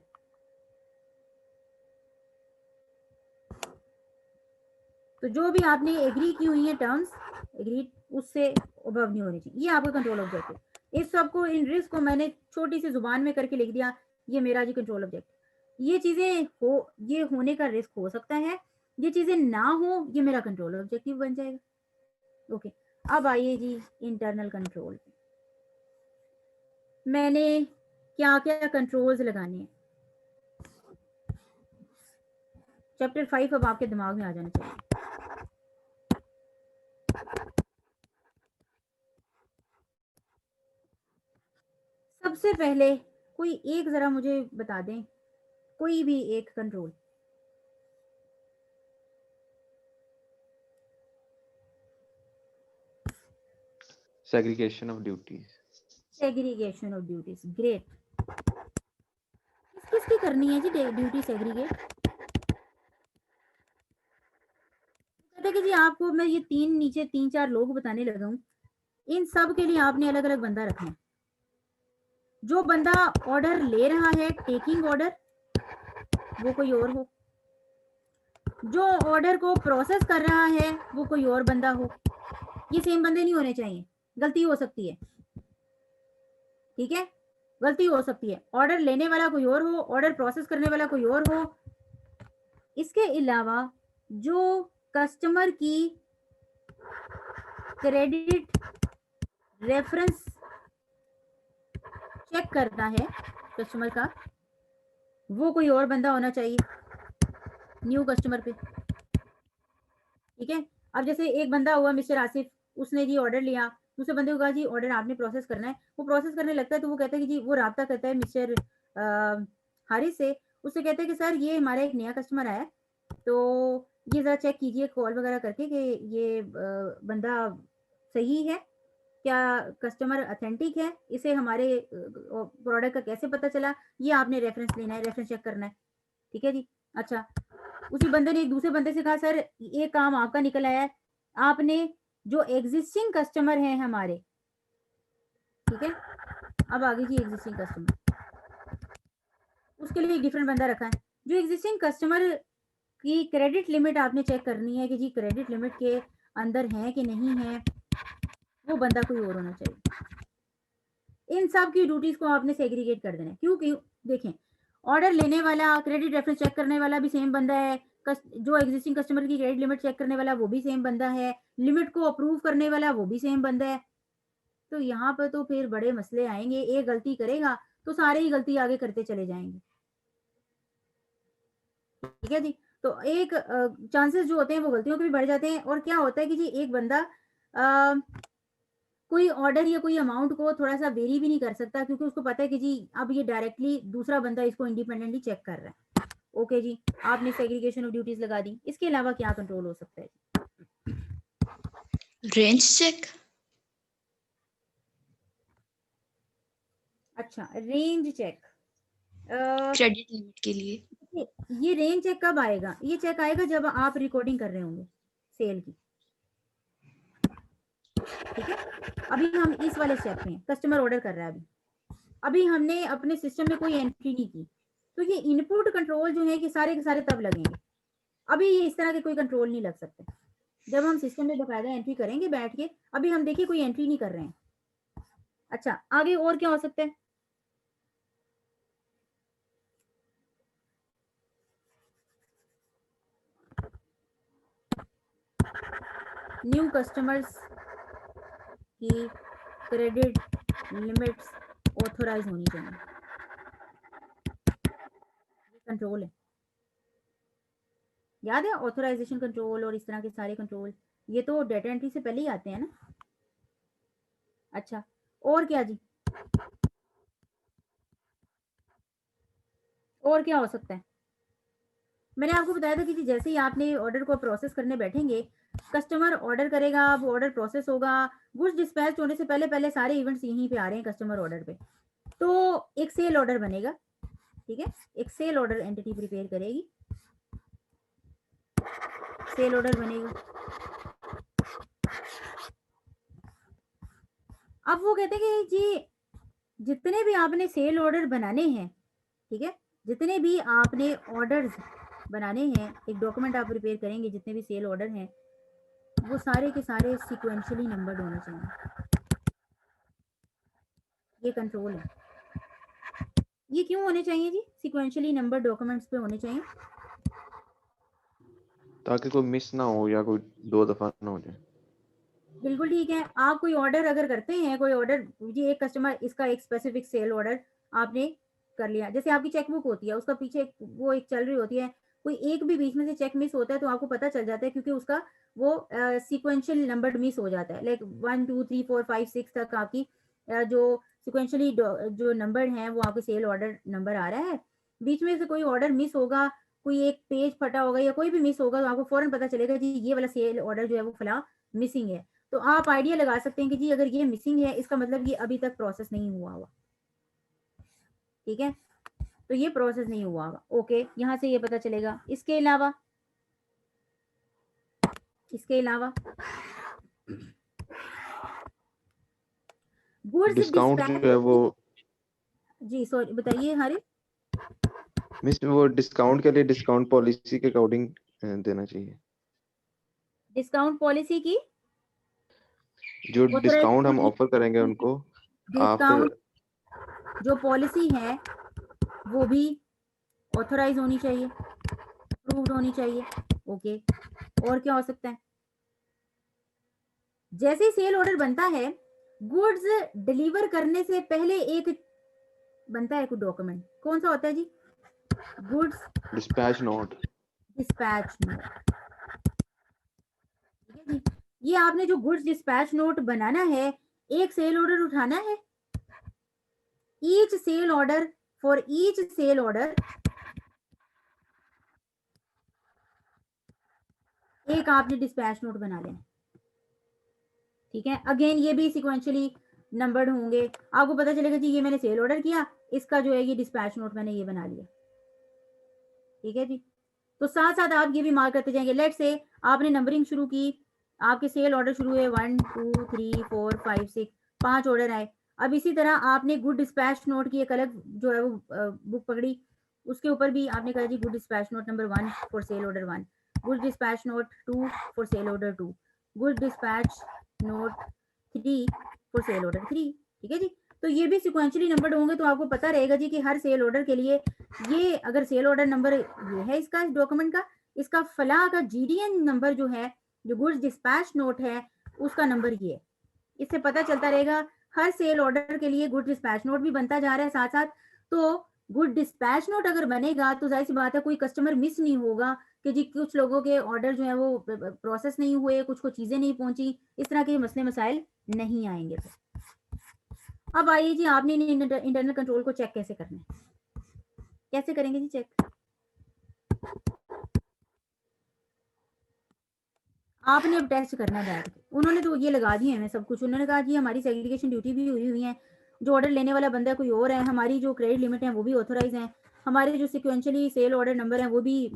तो जो भी आपने एग्री की हुई है टर्म्स, एग्री उससे अबव नहीं होनी चाहिए, ये आपका कंट्रोल ऑब्जेक्टिव। इस सबको, इन रिस्क को मैंने छोटी सी जुबान में करके लिख दिया, ये मेरा जी कंट्रोल ऑब्जेक्टिव। ये चीजें हो, ये होने का रिस्क हो सकता है, ये चीजें ना हो, ये मेरा कंट्रोल ऑब्जेक्टिव बन जाएगा। ओके, अब आइए जी इंटरनल कंट्रोल। मैंने क्या क्या कंट्रोल्स लगाने हैं, चैप्टर 5 अब आपके दिमाग में आ जाना चाहिए। सबसे पहले कोई एक जरा मुझे बता दें, कोई भी एक control. Segregation of duties. Segregation of duties, great. किसकी करनी है जी ड्यूटी सेग्रीगेट? कहते कि जी आपको मैं ये नीचे 3-4 लोग बताने लगा हूँ, इन सब के लिए आपने अलग अलग बंदा रखना है। जो बंदा ऑर्डर ले रहा है, टेकिंग ऑर्डर, वो कोई और हो, जो ऑर्डर को प्रोसेस कर रहा है वो कोई और बंदा हो, ये सेम बंदे नहीं होने चाहिए, गलती हो सकती है, ठीक है, गलती हो सकती है। ऑर्डर लेने वाला कोई और हो, ऑर्डर प्रोसेस करने वाला कोई और हो। इसके अलावा जो कस्टमर की क्रेडिट रेफरेंस चेक करता है कस्टमर का, वो कोई और बंदा होना चाहिए न्यू कस्टमर पे, ठीक है। अब जैसे एक बंदा हुआ मिस्टर आसिफ, उसने जी ऑर्डर लिया, दूसरे बंदे को कहा जी ऑर्डर आपने प्रोसेस करना है, वो प्रोसेस करने लगता है तो वो कहता है कि जी, वो राब्ता करता है मिस्टर हारिस से, उससे कहते हैं कि सर ये हमारा एक नया कस्टमर आया, तो ये ज़रा चेक कीजिए कॉल वगैरह करके कि ये बंदा सही है क्या, कस्टमर अथेंटिक है, इसे हमारे प्रोडक्ट का कैसे पता चला, ये आपने रेफरेंस लेना है, रेफरेंस चेक करना है, ठीक है जी। अच्छा, उसी बंदे ने एक दूसरे बंदे से कहा सर ये काम आपका निकल आया है, आपने जो एग्जिस्टिंग कस्टमर हैं हमारे, ठीक है, अब आगे जी एग्जिस्टिंग कस्टमर, उसके लिए एक डिफरेंट बंदा रखा है। जो एग्जिस्टिंग कस्टमर की क्रेडिट लिमिट आपने चेक करनी है कि जी क्रेडिट लिमिट के अंदर है कि नहीं है, वो बंदा कोई और होना चाहिए। इन सब की ड्यूटीज को आपने सेग्रीगेट कर देना है। क्योंकि देखें, ऑर्डर लेने वाला, क्रेडिट रेफरेंस चेक करने वाला भी सेम बंदा है, जो एग्जिस्टिंग कस्टमर की क्रेडिट लिमिट चेक करने वाला वो भी सेम बंदा है, लिमिट को अप्रूव करने वाला वो भी सेम बंदा है। तो यहाँ पर तो फिर बड़े मसले आएंगे। एक गलती करेगा तो सारे ही गलती आगे करते चले जाएंगे। ठीक है जी। तो एक चांसेस जो होते हैं वो गलतियों के भी बढ़ जाते हैं। और क्या होता है कि जी एक बंदा कोई ऑर्डर या कोई अमाउंट को थोड़ा सा वेरी भी नहीं कर सकता, क्योंकि उसको पता है कि जी अब ये डायरेक्टली दूसरा बंदा इसको इंडिपेंडेंटली चेक कर रहा है। ओके जी, आपने सेग्रीगेशन ऑफ ड्यूटीज लगा दी। इसके अलावा क्या कंट्रोल हो सकता है? Range check. अच्छा, रेंज चेक। क्रेडिट लिमिट के लिए। ये रेंज चेक कब आएगा? ये चेक आएगा जब आप रिकॉर्डिंग कर रहे होंगे सेल की। ठीक है, अभी हम इस वाले स्टेप पे हैं, कस्टमर ऑर्डर कर रहा है। अभी हमने अपने सिस्टम में कोई एंट्री नहीं की, तो ये इनपुट कंट्रोल जो है कि सारे के सारे तब लगेंगे। अभी ये इस तरह के कोई कंट्रोल नहीं लग सकते जब हम सिस्टम में बकायदा एंट्री करेंगे बैठ के। अभी हम देखिए कोई एंट्री नहीं कर रहे हैं। अच्छा, आगे और क्या हो सकता है? न्यू कस्टमर्स की क्रेडिट लिमिट्स ऑथोराइज होनी चाहिए। ये कंट्रोल है, याद है? ऑथोराइजेशन कंट्रोल और इस तरह के सारे कंट्रोल ये तो डेटा एंट्री से पहले ही आते हैं ना। अच्छा, और क्या जी? और क्या हो सकता है? मैंने आपको बताया था कि जैसे ही आपने ऑर्डर को प्रोसेस करने बैठेंगे, कस्टमर ऑर्डर करेगा, वो ऑर्डर प्रोसेस होगा, गुड्स डिस्पैच होने से पहले पहले सारे इवेंट्स यहीं पे आ रहे हैं कस्टमर ऑर्डर पे। तो एक सेल ऑर्डर बनेगा। ठीक है, एक सेल ऑर्डर एंटिटी प्रिपेयर करेगी, सेल ऑर्डर बनेगा। अब वो कहते हैं कि जी जितने भी आपने सेल ऑर्डर बनाने हैं, ठीक है, जितने भी आपने ऑर्डर्स बनाने हैं, एक डॉक्यूमेंट आप प्रिपेयर करेंगे, जितने भी सेल ऑर्डर हैं वो सारे के सारे सीक्वेंशियली नंबर्ड होने चाहिए। ये कंट्रोल है। ये क्यों होने चाहिए जी? सीक्वेंशियली नंबर डॉक्यूमेंट्स पे होने चाहिए ताकि कोई मिस ना हो या कोई 2 दफा ना हो जाए। बिल्कुल ठीक है। आप कोई ऑर्डर अगर करते हैं, कोई ऑर्डर जी, एक कस्टमर इसका एक स्पेसिफिक सेल ऑर्डर आपने कर लिया, जैसे आपकी चेकबुक होती है, उसका पीछे वो एक चल रही होती है, कोई एक भी बीच में से चेक मिस होता है तो आपको पता चल जाता है, क्योंकि उसका वो सीक्वेंशियल नंबर मिस हो जाता है। लाइक 1 2 3 4 5 6 तक आपकी जो सिक्वेंशली जो नंबर हैं वो आपके सेल ऑर्डर नंबर आ रहा है। बीच में से कोई ऑर्डर मिस होगा, कोई एक पेज फटा होगा या कोई भी मिस होगा, तो आपको फौरन पता चलेगा जी ये वाला सेल ऑर्डर जो है वो फला मिसिंग है। तो आप आइडिया लगा सकते हैं कि जी अगर ये मिसिंग है, इसका मतलब ये अभी तक प्रोसेस नहीं हुआ हुआ। ठीक है, तो ये प्रोसेस नहीं हुआ होगा। ओके, यहां से ये पता चलेगा। इसके अलावा गुड्स डिस्काउंट जो डिस्पैच। है वो जी सॉरी, बताइए हरे। मिस वो डिस्काउंट के लिए डिस्काउंट पॉलिसी के अकॉर्डिंग देना चाहिए। डिस्काउंट पॉलिसी की जो डिस्काउंट हम ऑफर करेंगे उनको आफ्टर डिस्काउंट जो पॉलिसी है वो भी ऑथराइज होनी चाहिए, अप्रूव्ड होनी चाहिए। ओके, और क्या हो सकता है? जैसे सेल ऑर्डर बनता है, गुड्स डिलीवर करने से पहले एक बनता है कोई डॉक्यूमेंट, कौन सा होता है जी? Goods dispatch note. Dispatch note. ठीक है जी, ये आपने जो गुड्स डिस्पैच नोट बनाना है, एक सेल ऑर्डर उठाना है, each sale order, for each sale order एक आपने डिस्पैच नोट बना लेना। ठीक है, अगेन ये भी सिक्वेंशियली नंबर्ड होंगे। आपको पता चलेगा जी ये मैंने सेल ऑर्डर किया, इसका जो है ये डिस्पैच नोट मैंने ये बना लिया। ठीक है जी, तो साथ साथ आप ये भी मार्क करते जाएंगे। लेट से आपने नंबरिंग शुरू की, आपके सेल ऑर्डर शुरू हुए 1 2 3 4 5 6, 5 ऑर्डर आए। अब इसी तरह आपने गुड डिस्पैच नोट की एक अलग जो है वो बुक पकड़ी, उसके ऊपर भी आपने कहा जी good dispatch note number 1 for sale order 1, good dispatch note 2 for sale order 2, good dispatch note 3 for sale order 3। ठीक है जी, तो ये भी सिक्वेंशली नंबर्ड होंगे, तो आपको पता रहेगा जी कि हर सेल ऑर्डर के लिए ये अगर सेल ऑर्डर नंबर ये है इसका, इस डॉक्यूमेंट का, इसका फला का जीडीएन नंबर जो है, जो गुड्स डिस्पैच नोट है, उसका नंबर ये है। इससे पता चलता रहेगा हर सेल ऑर्डर के लिए गुड डिस्पैच नोट भी बनता जा रहा है साथ साथ। तो गुड डिस्पैच नोट अगर बनेगा तो जाहिर सी बात है कोई कस्टमर मिस नहीं होगा कि जी कुछ लोगों के ऑर्डर जो है वो प्रोसेस नहीं हुए, कुछ को चीजें नहीं पहुंची, इस तरह के मसले मसाइल नहीं आएंगे। अब आइए जी, आपने इंटरनल कंट्रोल को चेक कैसे करना है, कैसे करेंगे जी चेक? आपने अब टेस्ट करना है बैठ के। उन्होंने तो ये लगा दिए हैं सब कुछ, उन्होंने कहा जी हमारी सेग्रीगेशन ड्यूटी भी हुई है, जो ऑर्डर लेने वाला बंदा कोई और है, हमारी जो क्रेडिट लिमिट है वो भी ऑथोराइज है, हमारे जो सिक्वेंशली सेल ऑर्डर नंबर है वो भी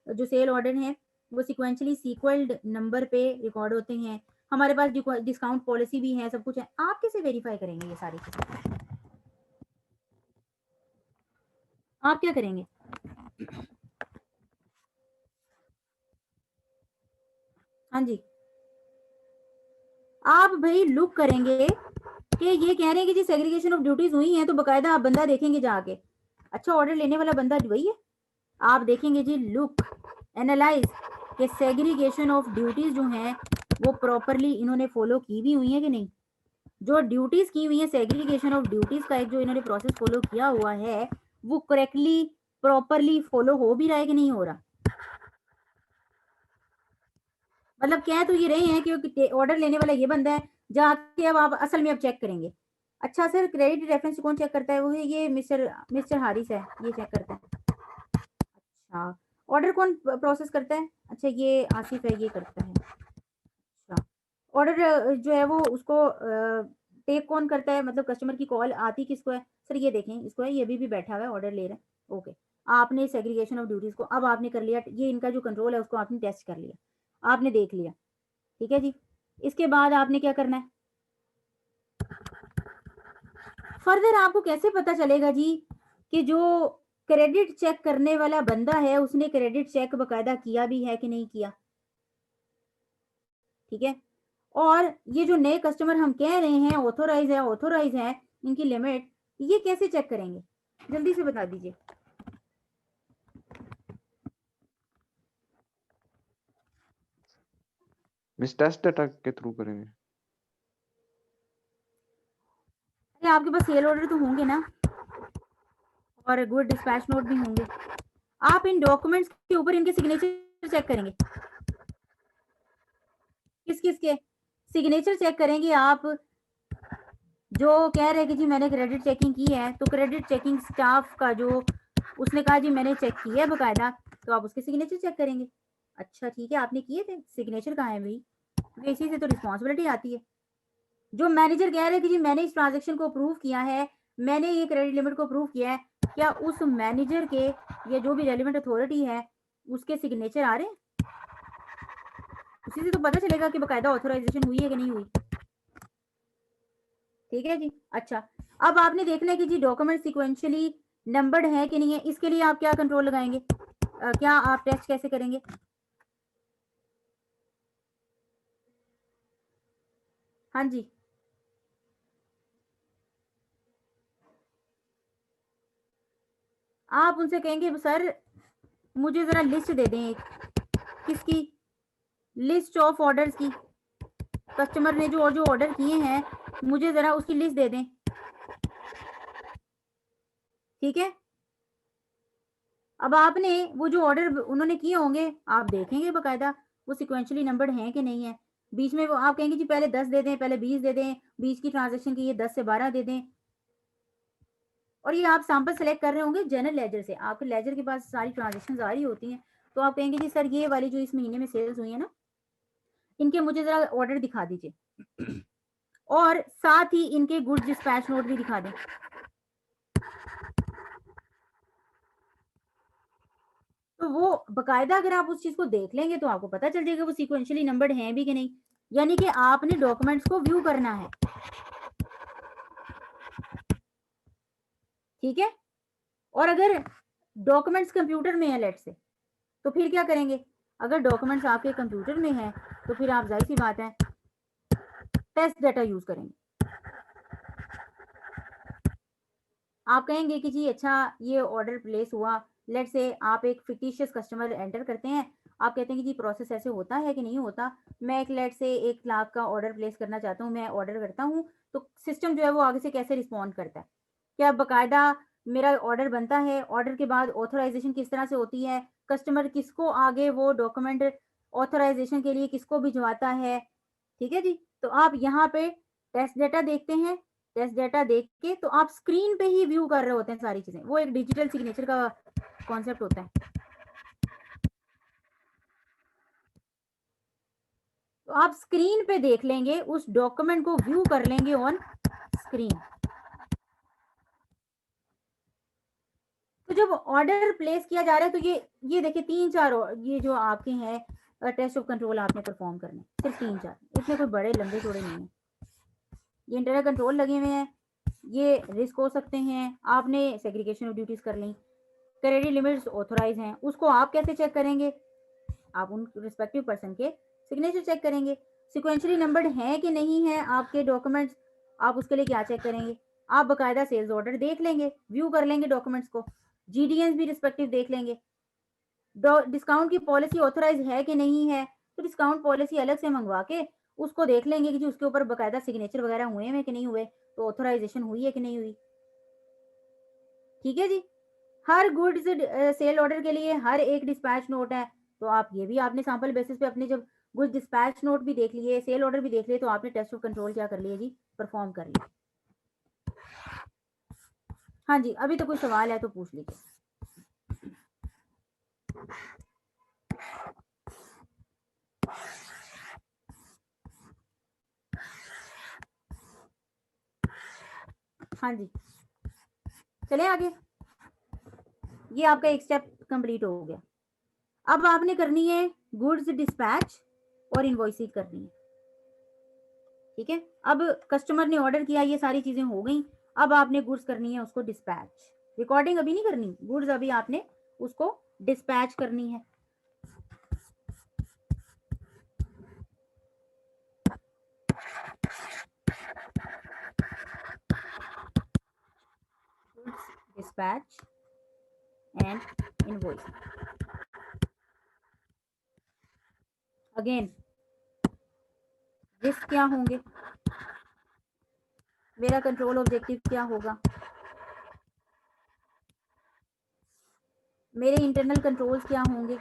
जो सेल ऑर्डर है वो सिक्वेंशली सीक्वल्ड नंबर पे रिकॉर्ड होते हैं, हमारे पास डिस्काउंट पॉलिसी भी है, सब कुछ है। आप कैसे वेरीफाई करेंगे ये सारी चीजें? आप क्या करेंगे? हाँ जी, आप भाई लुक करेंगे कि ये कह रहे हैं कि जी सेग्रीगेशन ऑफ ड्यूटीज हुई हैं, तो बकायदा आप बंदा देखेंगे जाके, अच्छा ऑर्डर लेने वाला बंदा वही है, आप देखेंगे जी लुक एनालाइज कि सेग्रीगेशन ऑफ ड्यूटीज जो हैं वो प्रॉपरली इन्होंने फॉलो की भी हुई है कि नहीं। जो ड्यूटीज की हुई है, सेग्रीगेशन ऑफ ड्यूटीज का एक जो इन्होंने प्रोसेस फॉलो किया हुआ है वो करेक्टली प्रॉपरली फॉलो हो भी रहा है कि नहीं हो रहा। मतलब कह तो ये रहे हैं कि ऑर्डर लेने वाला ये बंदा है, जाके अब आप असल में अब चेक करेंगे। अच्छा सर, क्रेडिट रेफरेंस कौन चेक करता है? वो है ये मिस्टर हारिस है, ये चेक करता है। अच्छा, ऑर्डर कौन प्रोसेस करता है? अच्छा ये आसिफ है, ये करता है। अच्छा, ऑर्डर जो है वो उसको टेक कौन करता है, मतलब कस्टमर की कॉल आती किसको है? सर ये देखें, इसको है, ये भी बैठा हुआ है, ऑर्डर ले रहा है। ओके, आपने सेग्रीगेशन ऑफ ड्यूटीज को अब आपने कर लिया, ये इनका जो कंट्रोल है उसको आपने टेस्ट कर लिया, आपने देख लिया। ठीक है जी, इसके बाद आपने क्या करना है? फर्दर आपको कैसे पता चलेगा जी कि जो क्रेडिट चेक करने वाला बंदा है उसने क्रेडिट चेक बकायदा किया भी है कि नहीं किया? ठीक है, और ये जो नए कस्टमर हम कह रहे हैं ऑथोराइज है इनकी लिमिट, ये कैसे चेक करेंगे? जल्दी से बता दीजिए। मिस टेस्ट डाटा के थ्रू करेंगे। अरे आपके पास सेल ऑर्डर तो होंगे ना, और गुड डिस्पैच नोट भी होंगे, आप इन डॉक्यूमेंट्स के ऊपर इनके सिग्नेचर चेक करेंगे। किस किस के सिग्नेचर चेक करेंगे आप? जो कह रहे हैं कि जी मैंने क्रेडिट चेकिंग की है, तो क्रेडिट चेकिंग स्टाफ का जो उसने कहा जी मैंने चेक किया है बकायदा, तो आप उसके सिग्नेचर चेक करेंगे। अच्छा ठीक है, आपने किए थे, सिग्नेचर कहाँ है भाई? इसी से तो रिस्पॉन्सिबिलिटी आती है। जो मैनेजर कह रहे हैं कि जी मैंने इस ट्रांजेक्शन को अप्रूव किया है, मैंने ये क्रेडिट लिमिट को अप्रूव किया है, क्या उस मैनेजर के या जो भी रेलिवेंट अथॉरिटी है उसके सिग्नेचर आ रहे हैं? उसी से तो पता चलेगा कि बकायदा ऑथोराइजेशन हुई है कि नहीं हुई। ठीक है जी, अच्छा अब आपने देखना है कि जी डॉक्यूमेंट सिक्वेंशियली नंबर्ड है कि नहीं है। इसके लिए आप क्या कंट्रोल लगाएंगे, क्या आप टेस्ट कैसे करेंगे? हाँ जी, आप उनसे कहेंगे सर मुझे जरा लिस्ट दे दें एक, किसकी? लिस्ट ऑफ ऑर्डर्स की, कस्टमर ने जो ऑर्डर किए हैं मुझे जरा उसकी लिस्ट दे दें। ठीक है, अब आपने वो जो ऑर्डर उन्होंने किए होंगे आप देखेंगे बकायदा वो सिक्वेंशली नंबर्ड हैं कि नहीं है। बीच में वो आप कहेंगे जी पहले 10 दे दें, पहले 20 दे दें, बीच की ट्रांजेक्शन की ये 10 से 12 दे दें। और ये आप सैंपल सेलेक्ट कर रहे होंगे जनरल लेजर से, आपके लेजर के पास सारी ट्रांजेक्शन आ रही होती हैं, तो आप कहेंगे जी सर ये वाली जो इस महीने में सेल्स हुई है ना, इनके मुझे जरा ऑर्डर दिखा दीजिए, और साथ ही इनके गुड्स डिस्पैच नोट भी दिखा दें। तो वो बकायदा अगर आप उस चीज को देख लेंगे तो आपको पता चल जाएगा वो सीक्वेंशियली नंबर्ड हैं भी कि नहीं। यानी कि आपने डॉक्यूमेंट्स को व्यू करना है। ठीक है, और अगर डॉक्यूमेंट्स कंप्यूटर में है लेट से, तो फिर क्या करेंगे? अगर डॉक्यूमेंट्स आपके कंप्यूटर में है तो फिर आप जाहिर सी बात है टेस्ट डाटा यूज करेंगे। आप कहेंगे कि जी अच्छा ये ऑर्डर प्लेस हुआ, लेट से आप एक फिक्टिशियस कस्टमर एंटर करते हैं, आप कहते हैं कि जी प्रोसेस ऐसे होता है कि नहीं होता, मैं एक लेट से 1 लाख का ऑर्डर प्लेस करना चाहता हूँ, मैं ऑर्डर करता हूँ, तो सिस्टम जो है वो आगे से कैसे रिस्पॉन्ड करता है? क्या बाकायदा मेरा ऑर्डर बनता है, ऑर्डर के बाद ऑथराइजेशन किस तरह से होती है, कस्टमर किसको आगे वो डॉक्यूमेंट ऑथराइजेशन के लिए किसको भिजवाता है, ठीक है जी? तो आप यहाँ पे टेस्ट डेटा देखते हैं, टेस्ट डेटा देख के तो आप स्क्रीन पे ही व्यू कर रहे होते हैं सारी चीजें, वो एक डिजिटल सिग्नेचर का कॉन्सेप्ट होता है। तो आप स्क्रीन पे देख लेंगे, उस डॉक्यूमेंट को व्यू कर लेंगे ऑन स्क्रीन। तो जब ऑर्डर प्लेस किया जा रहा है तो ये देखिए 3-4 ये जो आपके हैं टेस्ट ऑफ कंट्रोल आपने परफॉर्म करने, सिर्फ 3-4, इतने कोई बड़े लंबे चौड़े नहीं है। ये इंटरनल कंट्रोल लगे हुए हैं, ये रिस्क हो सकते हैं, आपने सेग्रीगेशन ऑफ ड्यूटीज कर ली, क्रेडिट लिमिट्स ऑथराइज हैं, उसको आप कैसे चेक करेंगे? आप उन रिस्पेक्टिव पर्सन के सिग्नेचर चेक करेंगे। सिक्वेंशली नंबर्ड हैं कि नहीं है आपके डॉक्यूमेंट्स, आप उसके लिए क्या चेक करेंगे? आप बकायदा सेल्स ऑर्डर देख लेंगे, व्यू कर लेंगे डॉक्यूमेंट्स को, जीडीएंस भी रिस्पेक्टिव देख लेंगे। डिस्काउंट की पॉलिसी ऑथराइज है कि नहीं है, तो डिस्काउंट पॉलिसी अलग से मंगवा के उसको देख लेंगे कि जी उसके ऊपर बकायदा सिग्नेचर वगैरह हुए हैं कि नहीं हुए, तो ऑथराइजेशन हुई है कि नहीं हुई। ठीक है जी। हर गुड्स सेल ऑर्डर के लिए हर एक डिस्पैच नोट है, तो आप ये भी आपने सैंपल बेसिस पे अपने जब गुड्स डिस्पैच नोट भी देख लिए, सेल ऑर्डर भी देख लिए, तो आपने टेस्ट ऑफ कंट्रोल क्या कर लिया जी? परफॉर्म कर लिया। हाँ जी, अभी तो कोई सवाल है तो पूछ लीजिए। हाँ जी, चले आगे। ये आपका एक स्टेप कंप्लीट हो गया। अब आपने करनी है गुड्स डिस्पैच और इनवॉइसिंग करनी है। ठीक है, अब कस्टमर ने ऑर्डर किया, ये सारी चीजें हो गई, अब आपने गुड्स करनी है उसको डिस्पैच। रिकॉर्डिंग अभी नहीं करनी, गुड्स अभी आपने उसको डिस्पैच करनी है। Dispatch and invoice. Again risk क्या होंगे, मेरा कंट्रोल ऑब्जेक्टिव क्या होगा, मेरे इंटरनल कंट्रोल्स क्या होंगे,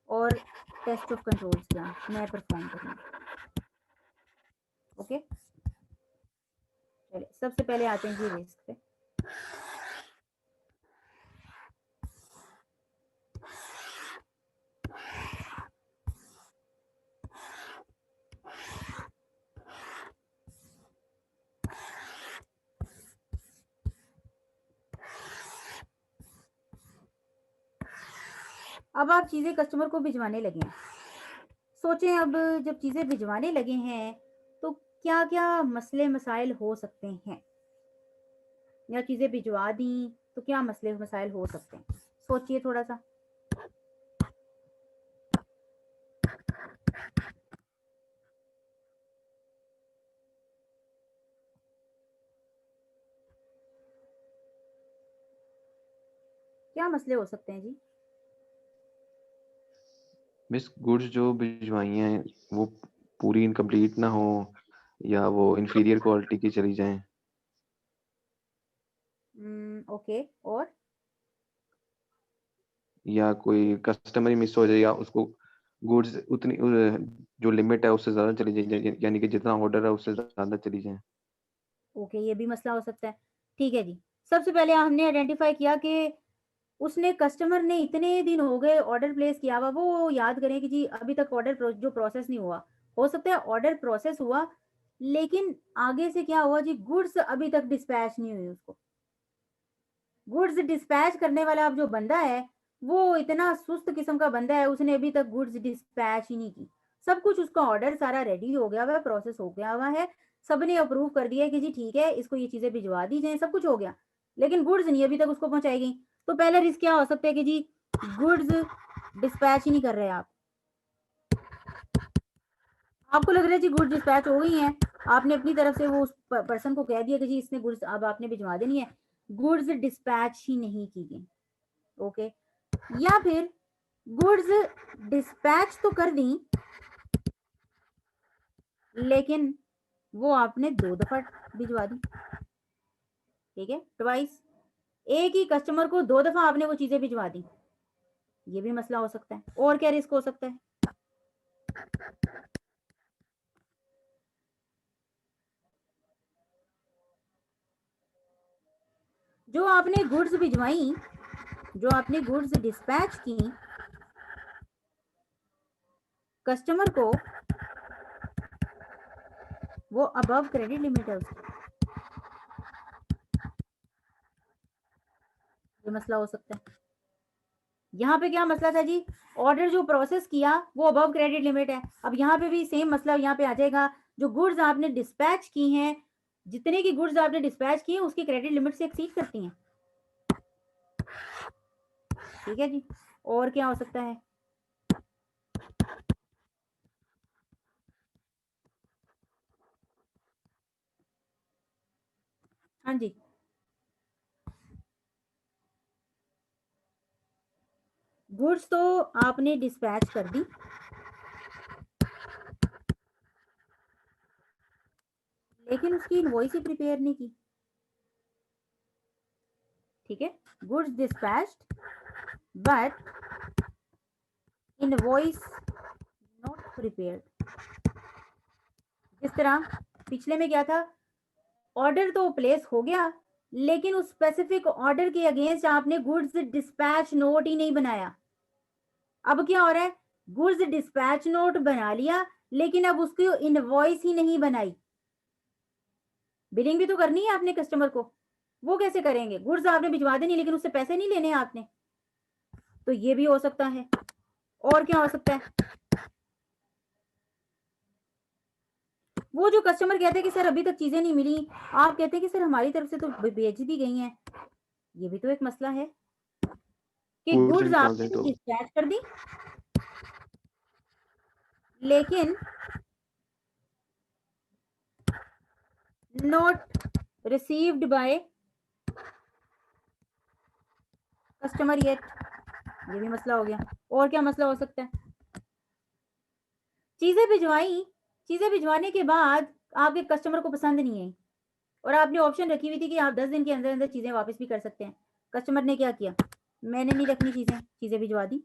और टेस्ट ऑफ कंट्रोल्स क्या मैं परफॉर्म करूँगी। ओके, चलिए सबसे पहले आते हैं जी रिस्क पे। अब आप चीजें कस्टमर को भिजवाने लगे हैं, सोचें अब जब चीजें भिजवाने लगे हैं तो क्या क्या मसले मसाइल हो सकते हैं, या चीजें भिजवा दी तो क्या मसले मसाइल हो सकते हैं, सोचिए थोड़ा सा। क्या मसले हो सकते हैं जी? मिस गुड्स जो भिजवाई हैं वो पूरी इनकम्प्लीट ना हो, या वो इंफीरियर क्वालिटी की चली जाएं, ओके, और या कोई कस्टमर ही मिस हो जाए, या उसको गुड्स उतनी जो लिमिट है उससे ज्यादा चली जाए, यानी कि जितना ऑर्डर है उससे ज्यादा चली जाए। ओके, ये भी मसला हो सकता है। ठीक है जी, सबसे पहले हमने आइडेंटिफाई किया कि उसने कस्टमर ने इतने दिन हो गए ऑर्डर प्लेस किया हुआ, वो याद करें कि जी अभी तक ऑर्डर जो प्रोसेस नहीं हुआ, हो सकता है ऑर्डर प्रोसेस हुआ लेकिन आगे से क्या हुआ जी, गुड्स अभी तक डिस्पैच नहीं हुई उसको। गुड्स डिस्पैच करने वाला अब जो बंदा है वो इतना सुस्त किस्म का बंदा है, उसने अभी तक गुड्स डिस्पैच ही नहीं की। सब कुछ उसका ऑर्डर सारा रेडी हो गया हुआ है, प्रोसेस हो गया हुआ है, सबने अप्रूव कर दिया कि जी ठीक है, इसको ये चीजें भिजवा दी जाए, सब कुछ हो गया, लेकिन गुड्स नहीं अभी तक उसको पहुंचाई गई। तो पहला रिस्क क्या हो सकता है कि जी गुड्स डिस्पैच ही नहीं कर रहे आप। आपको लग रहा है जी गुड्स डिस्पैच हो गई हैं, आपने अपनी तरफ से वो उस पर्सन को कह दिया कि जी इसने गुड्स अब आपने भिजवा देनी है, गुड्स डिस्पैच ही नहीं की गई। ओके, या फिर गुड्स डिस्पैच तो कर दी लेकिन वो आपने 2 दफा भिजवा दी, ठीक है, ट्वाइस। एक ही कस्टमर को 2 दफा आपने वो चीजें भिजवा दी, ये भी मसला हो सकता है। और क्या रिस्क हो सकता है? जो आपने गुड्स भिजवाई, जो आपने गुड्स डिस्पैच की, कस्टमर को वो अबव क्रेडिट लिमिट है उसकी, ये मसला हो सकता है। यहाँ पे क्या मसला था जी, ऑर्डर जो प्रोसेस किया वो अबव क्रेडिट लिमिट है। अब यहाँ पे भी सेम मसला यहाँ पे आ जाएगा, जो गुड्स आपने डिस्पैच की हैं, जितने की गुड्स आपने डिस्पैच की हैं उसकी क्रेडिट लिमिट से एक्सीड करती हैं, ठीक है जी। और क्या हो सकता है? हाँ जी, गुड्स तो आपने डिस्पैच कर दी, लेकिन उसकी इनवॉइस ही प्रिपेयर नहीं की, ठीक है, goods dispatched but invoice not prepared. जिस तरह पिछले में क्या था, ऑर्डर तो प्लेस हो गया लेकिन उस स्पेसिफिक ऑर्डर के अगेंस्ट आपने गुड्स डिस्पैच नोट ही नहीं बनाया। अब क्या हो रहा है, गुड्स डिस्पैच नोट बना लिया लेकिन अब उसकी इनवॉइस ही नहीं बनाई। बिलिंग भी तो करनी है आपने कस्टमर को, वो कैसे करेंगे? गुड्स आपने भिजवा देनी लेकिन उससे पैसे नहीं लेने आपने, तो ये भी हो सकता है। और क्या हो सकता है? वो जो कस्टमर कहते हैं कि सर अभी तक चीजें नहीं मिली, आप कहते हैं कि सर हमारी तरफ से तो भेज दी गई हैं, ये भी तो एक मसला है कि गुड्स गुड्स इन आपने ट्रांजिट हो। डिस्पैच कर दी लेकिन not received by customer yet, ये भी मसला हो गया। और क्या मसला हो सकता है? चीजें भिजवाई, चीजें भिजवाने के बाद आपके कस्टमर को पसंद नहीं आई और आपने ऑप्शन रखी हुई थी कि आप 10 दिन के अंदर अंदर चीजें वापस भी कर सकते हैं। कस्टमर ने क्या किया, मैंने नहीं रखनी चीजें, चीजें भिजवा दी।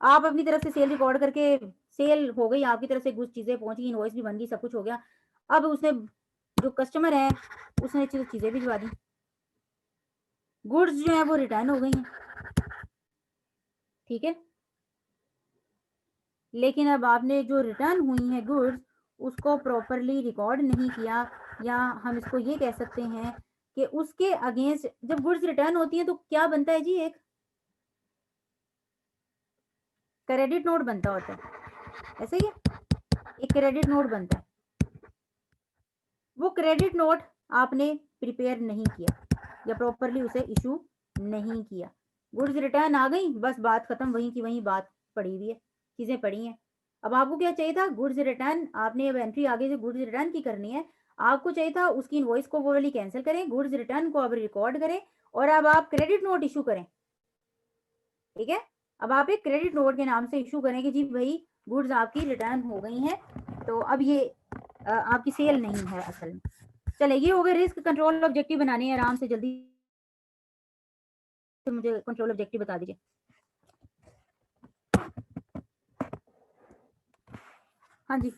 आप अपनी तरफ से सेल रिकॉर्ड करके, सेल हो गई आपकी तरफ से, कुछ चीजें पहुंची, इनवॉइस भी बन गई, सब कुछ हो गया। अब उसने, जो कस्टमर है उसने चीजें भिजवा दी, गुड्स जो है वो रिटर्न हो गई हैं, ठीक है, लेकिन अब आपने जो रिटर्न हुई है गुड्स उसको प्रॉपरली रिकॉर्ड नहीं किया, या हम इसको ये कह सकते हैं कि उसके अगेंस्ट जब गुड्स रिटर्न होती हैं तो क्या बनता है जी, एक क्रेडिट नोट बनता होता है, ऐसे ही है, एक क्रेडिट नोट बनता है। वो क्रेडिट नोट आपने प्रिपेयर नहीं किया या प्रॉपरली उसे इशू नहीं किया, गुड्स रिटर्न आ गई, बस बात खत्म, वहीं की वहीं बात पड़ी हुई है, चीजें पड़ी हैं। अब आपको क्या चाहिए था, गुड्स रिटर्न, आपने अब एंट्री आगे से गुड्स रिटर्न की करनी है, आपको चाहिए था उसकी इनवॉइस को वो वाली कैंसिल करें, गुड्स रिटर्न को अब रिकॉर्ड करें और अब आप क्रेडिट नोट इशू करें, ठीक है। अब आप एक क्रेडिट नोट के नाम से इशू करें कि जी भाई गुड्स आपकी रिटर्न हो गई हैं, तो अब ये आपकी सेल नहीं है असल में। चले, ये हो गए रिस्क कंट्रोल ऑब्जेक्टिव बनाने हैं, आराम से जल्दी से मुझे कंट्रोल ऑब्जेक्टिव बता दीजिए। हाँ जी,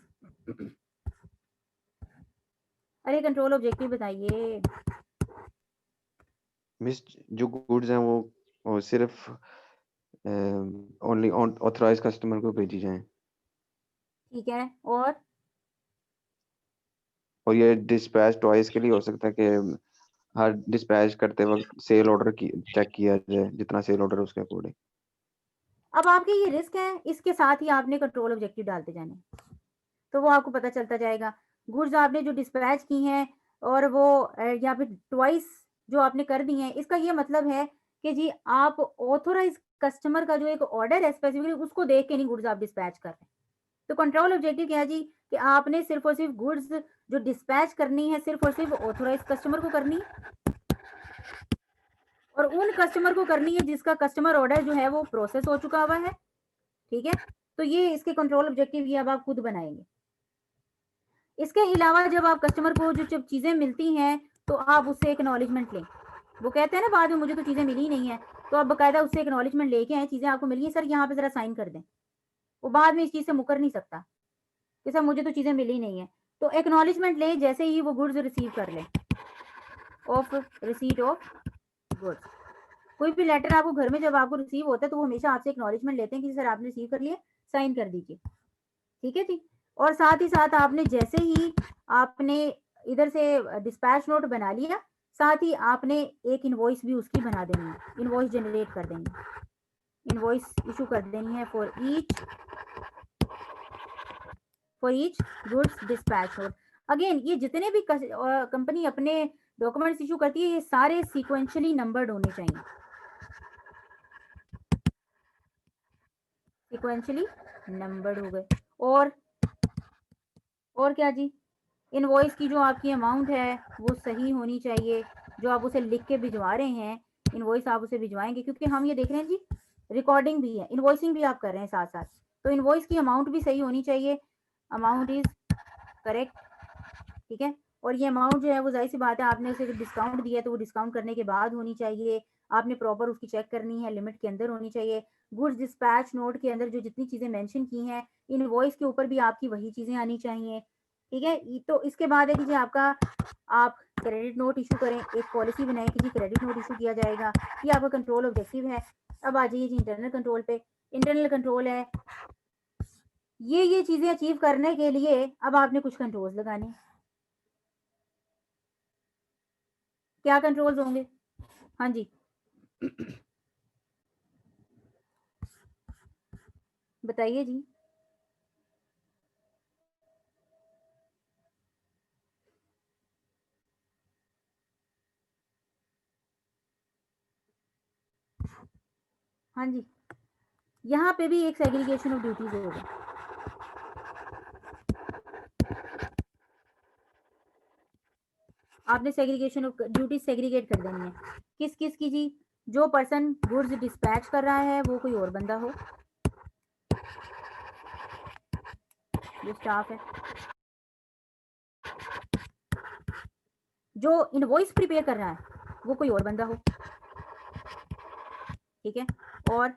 अरे कंट्रोल ऑब्जेक्टिव बताइए। मिस, जो गुड्स हैं वो सिर्फ ओनली ऑथराइज कस्टमर को भेजी जाएं, ठीक है, और ये डिस्पैच ट्वाइस के लिए हो सकता है कि हर डिस्पैच करते वक्त सेल ऑर्डर की चेक किया जाए, जितना सेल ऑर्डर उसके अकॉर्डिंग। अब आपके ये रिस्क है, इसके साथ ही आपने कंट्रोल ऑब्जेक्टिव डालते जाने, तो वो आपको पता चलता जाएगा। गुड्स आपने जो डिस्पैच की हैं और वो यहाँ पे ट्वाइस जो आपने कर दी हैं, इसका ये मतलब है कि जी आप ऑथोराइज कस्टमर का जो एक ऑर्डर है स्पेसिफिकली उसको देख के नहीं गुड्स आप डिस्पैच कर रहे हैं। तो कंट्रोल ऑब्जेक्टिव क्या है जी कि आपने सिर्फ और सिर्फ गुड्स जो डिस्पैच करनी है सिर्फ और सिर्फ ऑथोराइज कस्टमर को करनी है और उन कस्टमर को करनी है जिसका कस्टमर ऑर्डर जो है वो प्रोसेस हो चुका हुआ है। ठीक है, तो ये इसके कंट्रोल ऑब्जेक्टिव ये अब आप खुद बनाएंगे। इसके अलावा जब आप कस्टमर को जो जब चीज़ें मिलती हैं तो आप उससे एक्नॉलेजमेंट लें। वो कहते हैं ना बाद में मुझे तो चीज़ें मिली नहीं है, तो आप बाकायदा उससे एक्नॉलेजमेंट लेके आए, चीज़ें आपको मिली हैं सर यहाँ पे ज़रा साइन कर दें। वो बाद में इस चीज़ से मुकर नहीं सकता कि सर मुझे तो चीज़ें मिली नहीं है। तो एक्नॉलेजमेंट लें जैसे ही वो गुड्स रिसीव कर लें, ऑफ रिसीट ऑफ गुड्स। कोई भी लेटर आपको घर में जब आपको रिसीव होता है तो वो हमेशा आपसे एक्नॉलेजमेंट लेते हैं कि सर आपने रिसीव कर लिया, साइन कर दीजिए। ठीक है जी। और साथ ही साथ आपने जैसे ही आपने इधर से डिस्पैच नोट बना लिया, साथ ही आपने एक इनवॉइस भी उसकी बना देनी है, इनवॉइस जनरेट कर देनी है, इनवॉइस इशू कर देनी है for each goods dispatch note. Again ये जितने भी कंपनी अपने डॉक्यूमेंट्स इशू करती है ये सारे सीक्वेंशियली नंबर्ड होने चाहिए, सीक्वेंशियली नंबर्ड हो गए। और क्या जी, इनवॉइस की जो आपकी अमाउंट है वो सही होनी चाहिए, जो आप उसे लिख के भिजवा रहे हैं इनवॉइस आप उसे भिजवाएंगे, क्योंकि हम ये देख रहे हैं जी रिकॉर्डिंग भी है, इनवॉइसिंग भी आप कर रहे हैं साथ साथ, तो इनवॉइस की अमाउंट भी सही होनी चाहिए, अमाउंट इज करेक्ट। ठीक है, और ये अमाउंट जो है वो जाहिर सी बात है आपने उसे डिस्काउंट दिया तो वो डिस्काउंट करने के बाद होनी चाहिए, आपने प्रॉपर उसकी चेक करनी है, लिमिट के अंदर होनी चाहिए। गुड्स डिस्पैच नोट के अंदर जो जितनी चीज़ें मेंशन की हैं इनवॉइस के ऊपर भी आपकी वही चीज़ें आनी चाहिए। ठीक है, तो इसके बाद है कि जी आपका आप क्रेडिट नोट इशू करें, एक पॉलिसी बनाएं कि जी क्रेडिट नोट इशू किया जाएगा, ये आपका कंट्रोल ऑब्जेक्टिव है। अब आ जाइए जी इंटरनल कंट्रोल पे। इंटरनल कंट्रोल है ये चीज़ें अचीव करने के लिए अब आपने कुछ कंट्रोल्स लगाने हैं। क्या कंट्रोल्स होंगे? हाँ जी बताइए जी। हाँ जी, यहाँ पे भी एक सेग्रीगेशन ऑफ ड्यूटीज होगा। आपने सेग्रीगेशन ऑफ ड्यूटीज सेग्रीगेट कर देनी है। किस किस की जी? जो पर्सन गुड्स डिस्पैच कर रहा है वो कोई और बंदा हो, जो स्टाफ है। जो इनवॉइस प्रिपेयर कर रहा है वो कोई और बंदा हो। ठीक है, और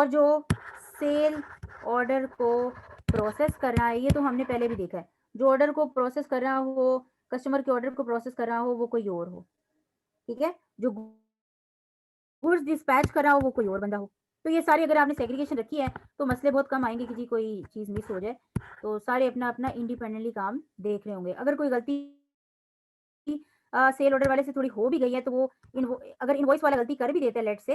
जो सेल ऑर्डर को प्रोसेस कर रहा है, ये तो हमने पहले भी देखा है, जो ऑर्डर को प्रोसेस कर रहा हो, कस्टमर के ऑर्डर को प्रोसेस कर रहा हो वो कोई और हो। ठीक है, जो गुड्स डिस्पैच कर रहा हो वो कोई और बंदा हो। तो ये सारी अगर आपने सेग्रीगेशन रखी है तो मसले बहुत कम आएंगे कि जी कोई चीज़ मिस हो जाए, तो सारे अपना अपना इंडिपेंडेंटली काम देख रहे होंगे। अगर कोई गलती सेल ऑर्डर वाले से थोड़ी हो भी गई है तो वो अगर इनवॉइस वाला गलती कर भी देता है लेट से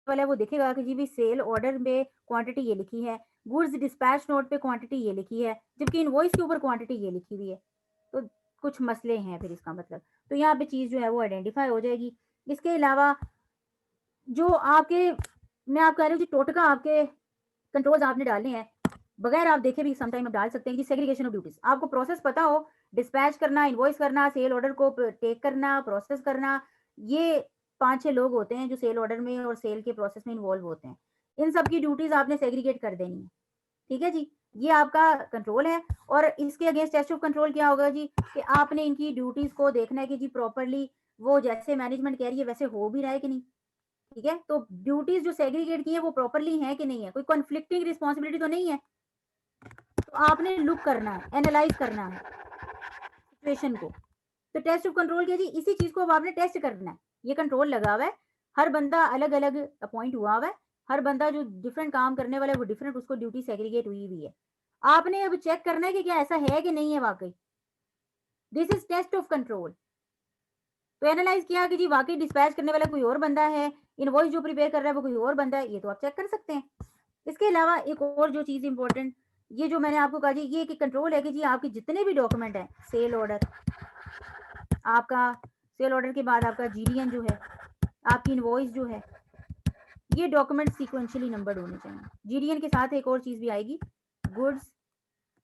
वाला, वो देखेगा कि जी भी सेल ऑर्डर में क्वांटिटी ये लिखी है, गुड्स डिस्पैच नोट पे क्वांटिटी ये लिखी है, जबकि इनवॉइस के ऊपर क्वांटिटी ये लिखी हुई है, तो कुछ मसले हैं फिर इसका मतलब। तो यहाँ पे चीज़ जो है वो आइडेंटिफाई हो जाएगी। इसके अलावा जो आपके मैं आप कह रही हूँ जी टोटका आपके कंट्रोल्स आपने डालने हैं, बगैर आप देखे भी समटाइम आप डाल सकते हैं कि सेग्रीगेशन ऑफ ड्यूटीज। आपको प्रोसेस पता हो, डिस्पैच करना, इनवॉइस करना, सेल ऑर्डर को टेक करना, प्रोसेस करना, ये 5-6 लोग होते हैं जो सेल ऑर्डर में और सेल के प्रोसेस में इन्वॉल्व होते हैं। इन सब की ड्यूटीज आपने सेग्रीगेट कर देनी है। ठीक है जी, ये आपका कंट्रोल है। और इसके अगेंस्ट टेस्ट ऑफ कंट्रोल क्या होगा जी कि आपने इनकी ड्यूटीज को देखना है कि जी प्रॉपरली वो जैसे मैनेजमेंट कह रही है वैसे हो भी रहा है कि नहीं। ठीक है, तो ड्यूटीज जो सेग्रीगेट की है वो प्रॉपरली है कि नहीं है, कोई कॉन्फ्लिक्टिंग रिस्पॉन्सिबिलिटी तो नहीं है। तो आपने लुक करना है, एनालाइज करना है सिचुएशन को। तो टेस्ट ऑफ कंट्रोल क्या जी, इसी चीज को अब आपने टेस्ट करना है। ये कंट्रोल लगा हुआ है, हर बंदा अलग अलग अपॉइंट हुआ हुआ है, हर बंदा जो डिफरेंट काम करने वाला है वो डिफरेंट, उसको ड्यूटी सेग्रीगेट हुई हुई है। आपने अब चेक करना है कि क्या ऐसा है कि नहीं है वाकई। This is test of control. तो एनालाइज किया कि जी वाकई डिस्पैच करने वाला कोई और बंदा है इनवॉइस जो प्रिपेयर कर रहा है वो कोई और बंदा है, ये तो आप चेक कर सकते हैं। इसके अलावा एक और जो चीज़ इंपॉर्टेंट, ये जो मैंने आपको कहा जी, ये एक कंट्रोल है कि जी आपके जितने भी डॉक्यूमेंट हैं, सेल ऑर्डर, आपका सेल ऑर्डर के बाद आपका जीडीएन जो है, आपकी इनवॉइस जो है, ये डॉक्यूमेंट सीक्वेंशियली नंबर्ड होने चाहिए। जीडीएन के साथ एक और चीज़ भी आएगी, गुड्स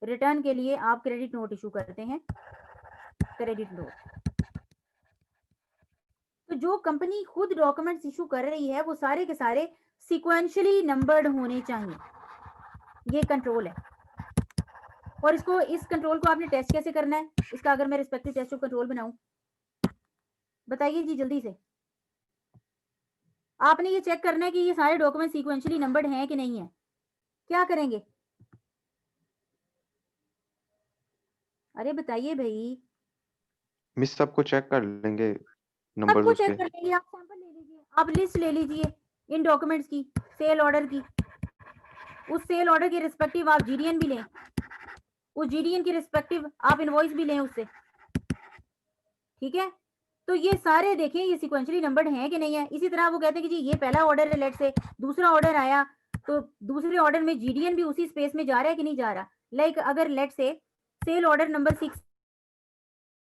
रिटर्न के लिए आप क्रेडिट नोट इशू करते हैं, क्रेडिट नोट। तो जो कंपनी खुद डॉक्यूमेंट्स इशू कर रही है वो सारे के सारे सीक्वेंशियली नंबर्ड होने चाहिए, ये कंट्रोल है। और इसको, इस कंट्रोल को आपने टेस्ट कैसे करना है, इसका अगर मैं रिस्पेक्टिव टेस्ट ऑफ कंट्रोल बनाऊं, बताइए जी जल्दी से। आपने ये चेक करना है कि ये सारे डॉक्यूमेंट सीक्वेंशियली नंबर्ड हैं कि नहीं है। क्या करेंगे, अरे बताइए भाई। मिस सबको चेक कर लेंगे नंबर्स सबको उसके। चेक कर लेंगे, आप सैंपल ले लीजिए, आप लिस्ट ले लीजिए इन डॉक्यूमेंट्स की, सेल ऑर्डर की, उस सेल ऑर्डर के रिस्पेक्टिव आप जीडीएन भी लें, उस जीडीएन के रिस्पेक्टिव आप इनवॉइस भी लें उससे, ठीक है। तो ये सारे देखें ये सीक्वेंशियली नंबर्ड हैं कि नहीं है। इसी तरह वो कहते हैं कि जी ये पहला ऑर्डर है, लेट से दूसरा ऑर्डर आया तो दूसरे ऑर्डर में जीडीएन भी उसी स्पेस में जा रहा है कि नहीं जा रहा। लाइक अगर लेट से सेल ऑर्डर नंबर 6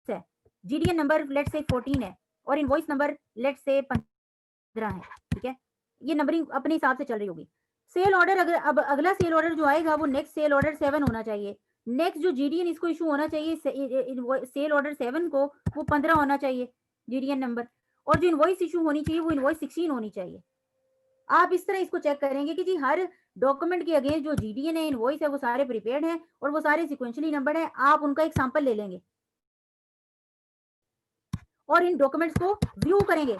है, जीडीएन नंबर लेट से 14 है और इनवॉइस नंबर लेट से 15 है, ठीक है, ये नंबरिंग अपने हिसाब से चल रही होगी। सेल ऑर्डर अगर अब अगला सेल ऑर्डर जो आएगा वो नेक्स्ट सेल ऑर्डर 7 होना चाहिए, नेक्स्ट जो जीडीएन इसको इशू होना चाहिए सेल ऑर्डर 7 को, वो 15 होना चाहिए जीडीएन नंबर, और जो इनवॉइस इशू होनी चाहिए वो इनवॉइस 16 होनी चाहिए। आप इस तरह इसको चेक करेंगे कि जी हर डॉक्यूमेंट के अगेंस्ट जो जीडीएन है, इनवॉइस है, वो सारे प्रिपेयर्ड हैं और वो सारे सीक्वेंशियली नंबर्ड हैं। आप उनका एक सैंपल ले लेंगे और इन डॉक्यूमेंट्स को व्यू करेंगे,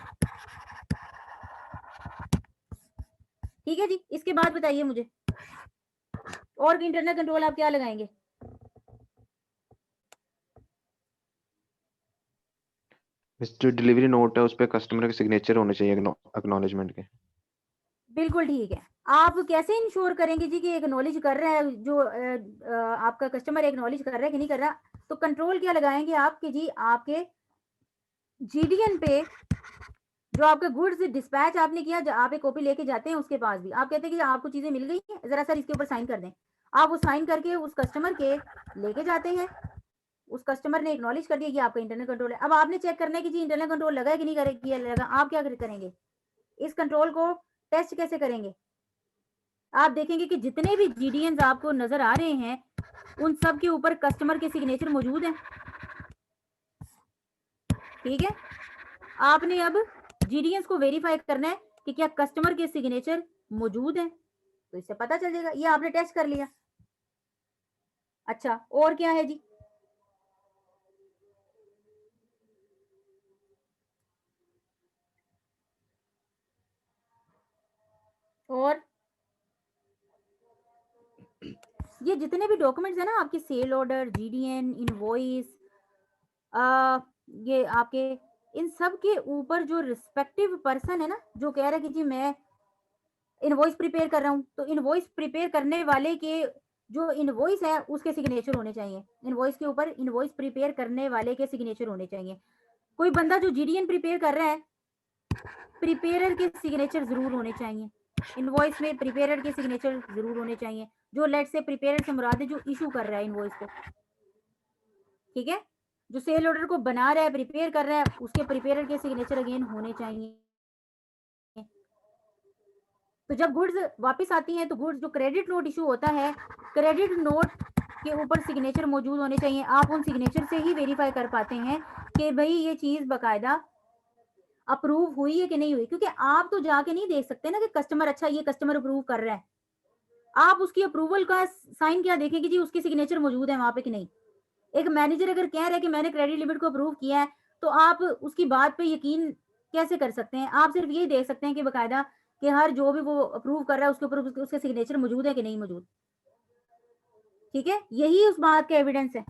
ठीक है जी। इसके बाद बताइए मुझे और इंटरनल कंट्रोल आप क्या लगाएंगे। मिस जो डिलीवरी नोट है उस पे कस्टमर के सिग्नेचर होने चाहिए एक्नॉलेजमेंट के। बिल्कुल ठीक है। आप कैसे इंश्योर करेंगे जी कि एक्नॉलेज कर रहा है, जो आपका कस्टमर एक्नॉलेज कर रहा है कि नहीं कर रहा। तो कंट्रोल क्या लगाएंगे आप कि जी आपके जीडीएन पे जो आपका गुड्स डिस्पैच आपने किया, जो आप एक कॉपी लेके जाते हैं उसके पास भी आप कहते हैं कि आपको चीजें मिल गई हैं, जरा सर इसके ऊपर साइन कर दें। आप वो साइन करके उस कस्टमर के लेके जाते हैं, उस कस्टमर ने एक्नॉलेज कर दिया कि आपका इंटरनल कंट्रोल है। अब आपने चेक करना है कि जी इंटरनल कंट्रोल लगा है कि नहीं किया लगा। आप क्या करेंगे, इस कंट्रोल को टेस्ट कैसे करेंगे। आप देखेंगे कि जितने भी जीडीएन आपको नजर आ रहे हैं उन सब के ऊपर कस्टमर के सिग्नेचर मौजूद हैं, ठीक है। आपने अब जीडीएन को वेरीफाई करना है कि क्या कस्टमर के सिग्नेचर मौजूद हैं, तो इससे पता चल जाएगा। ये आपने टेस्ट कर लिया। अच्छा और क्या है जी, और ये जितने भी डॉक्यूमेंट्स है ना आपके, सेल ऑर्डर, जीडीएन, इनवॉइस, ये आपके इन सब के ऊपर जो रिस्पेक्टिव पर्सन है ना, जो कह रहा है कि जी मैं इनवॉइस प्रिपेयर कर रहा हूँ, तो इनवॉइस प्रिपेयर करने वाले के जो इनवॉइस है उसके सिग्नेचर होने चाहिए। इनवॉइस के ऊपर इनवॉइस प्रिपेयर करने वाले के सिग्नेचर होने चाहिए। कोई बंदा जो जीडीएन प्रिपेयर कर रहा है, प्रिपेयरर के सिग्नेचर जरूर होने चाहिए। इनवॉइस में प्रिपेयरर के सिग्नेचर जरूर होने चाहिए। जो लेट से प्रिपेयरर से मुराद है जो इशू कर रहा है इनवॉइस को, ठीक है। जो सेल ऑर्डर को बना रहा है, प्रिपेयर कर रहा है, उसके प्रिपेयरर के सिग्नेचर अगेन होने चाहिए। तो जब गुड्स वापस आती हैं तो गुड्स जो क्रेडिट नोट इशू होता है, क्रेडिट नोट के ऊपर सिग्नेचर मौजूद होने चाहिए। आप उन सिग्नेचर से ही वेरीफाई कर पाते हैं कि भाई ये चीज बकायदा अप्रूव हुई है कि नहीं हुई, क्योंकि आप तो जाके नहीं देख सकते ना कि कस्टमर, अच्छा ये कस्टमर अप्रूव कर रहा है। आप उसकी अप्रूवल का साइन क्या देखेंगे जी, उसके सिग्नेचर मौजूद है वहां पे कि नहीं। एक मैनेजर अगर कह रहा है कि मैंने क्रेडिट लिमिट को अप्रूव किया है, तो आप उसकी बात पे यकीन कैसे कर सकते हैं। आप सिर्फ ये देख सकते हैं कि बकायदा कि हर जो भी वो अप्रूव कर रहा है उसके ऊपर उसके सिग्नेचर मौजूद है कि नहीं मौजूद, ठीक है। यही उस बात का एविडेंस है।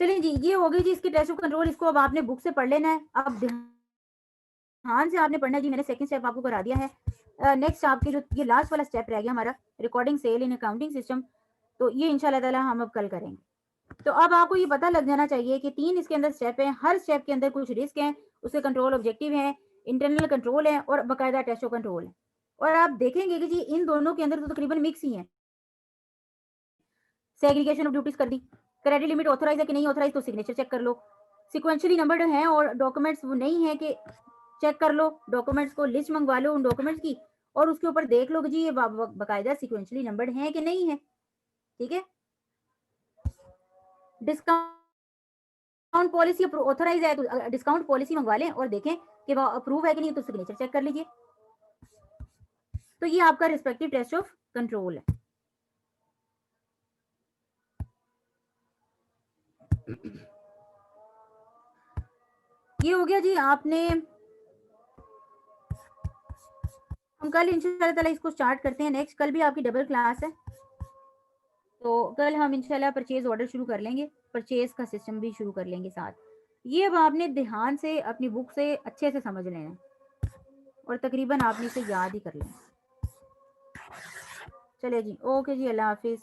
चलिए जी, ये हो गई जी इसकी टेस्ट ऑफ कंट्रोल। इसको अब आपने बुक से पढ़ लेना है। अब ध्यान से आपने पढ़ना है जी। मैंने सेकंड स्टेप आपको करा दिया है। नेक्स्ट आपके जो ये लास्ट वाला स्टेप रह गया हमारा, recording sale in accounting system, तो ये इंशाल्लाह ताला हम अब कल करेंगे। तो अब आपको ये पता लग जाना चाहिए कि 3 इसके अंदर स्टेप हैं, हर स्टेप के अंदर कुछ रिस्क हैं, उसके कंट्रोल ऑब्जेक्टिव हैं, इंटरनल कंट्रोल है और बाकायदा टेस्ट ऑफ कंट्रोल है। और आप देखेंगे कि जी इन दोनों के अंदर तो तकरीबन मिक्स ही है। सेग्रीगेशन ऑफ ड्यूटीज कर दी, क्रेडिट लिमिट ऑथराइज है कि नहीं ऑथराइज, तो सिग्नेचर चेक कर लो। सिक्वेंशली नंबर्ड है और डॉक्यूमेंट्स वो नहीं है कि चेक कर लो, डॉक्यूमेंट्स को लिस्ट मंगवा लो उन डॉक्यूमेंट्स की और उसके ऊपर देख लो कि जी ये बाकायदा सिक्वेंशली नंबर्ड है कि नहीं है। ठीक है, डिस्काउंट पॉलिसी ऑथराइज है तो डिस्काउंट पॉलिसी मंगवा लें और देखें कि वो अप्रूव है कि नहीं, तो सिग्नेचर चेक कर लीजिए। तो ये आपका रिस्पेक्टिव टेस्ट ऑफ कंट्रोल है। ये हो गया जी। आपने हम कल इंशाल्लाह ताला इसको स्टार्ट करते हैं। नेक्स्ट कल भी आपकी डबल क्लास है, तो कल हम इंशाल्लाह परचेज ऑर्डर शुरू कर लेंगे, परचेज का सिस्टम भी शुरू कर लेंगे साथ। ये अब आपने ध्यान से अपनी बुक से अच्छे से समझ लेना और तकरीबन आपने इसे याद ही कर लेना। चलिए जी, ओके जी, अल्लाह हाफिज़।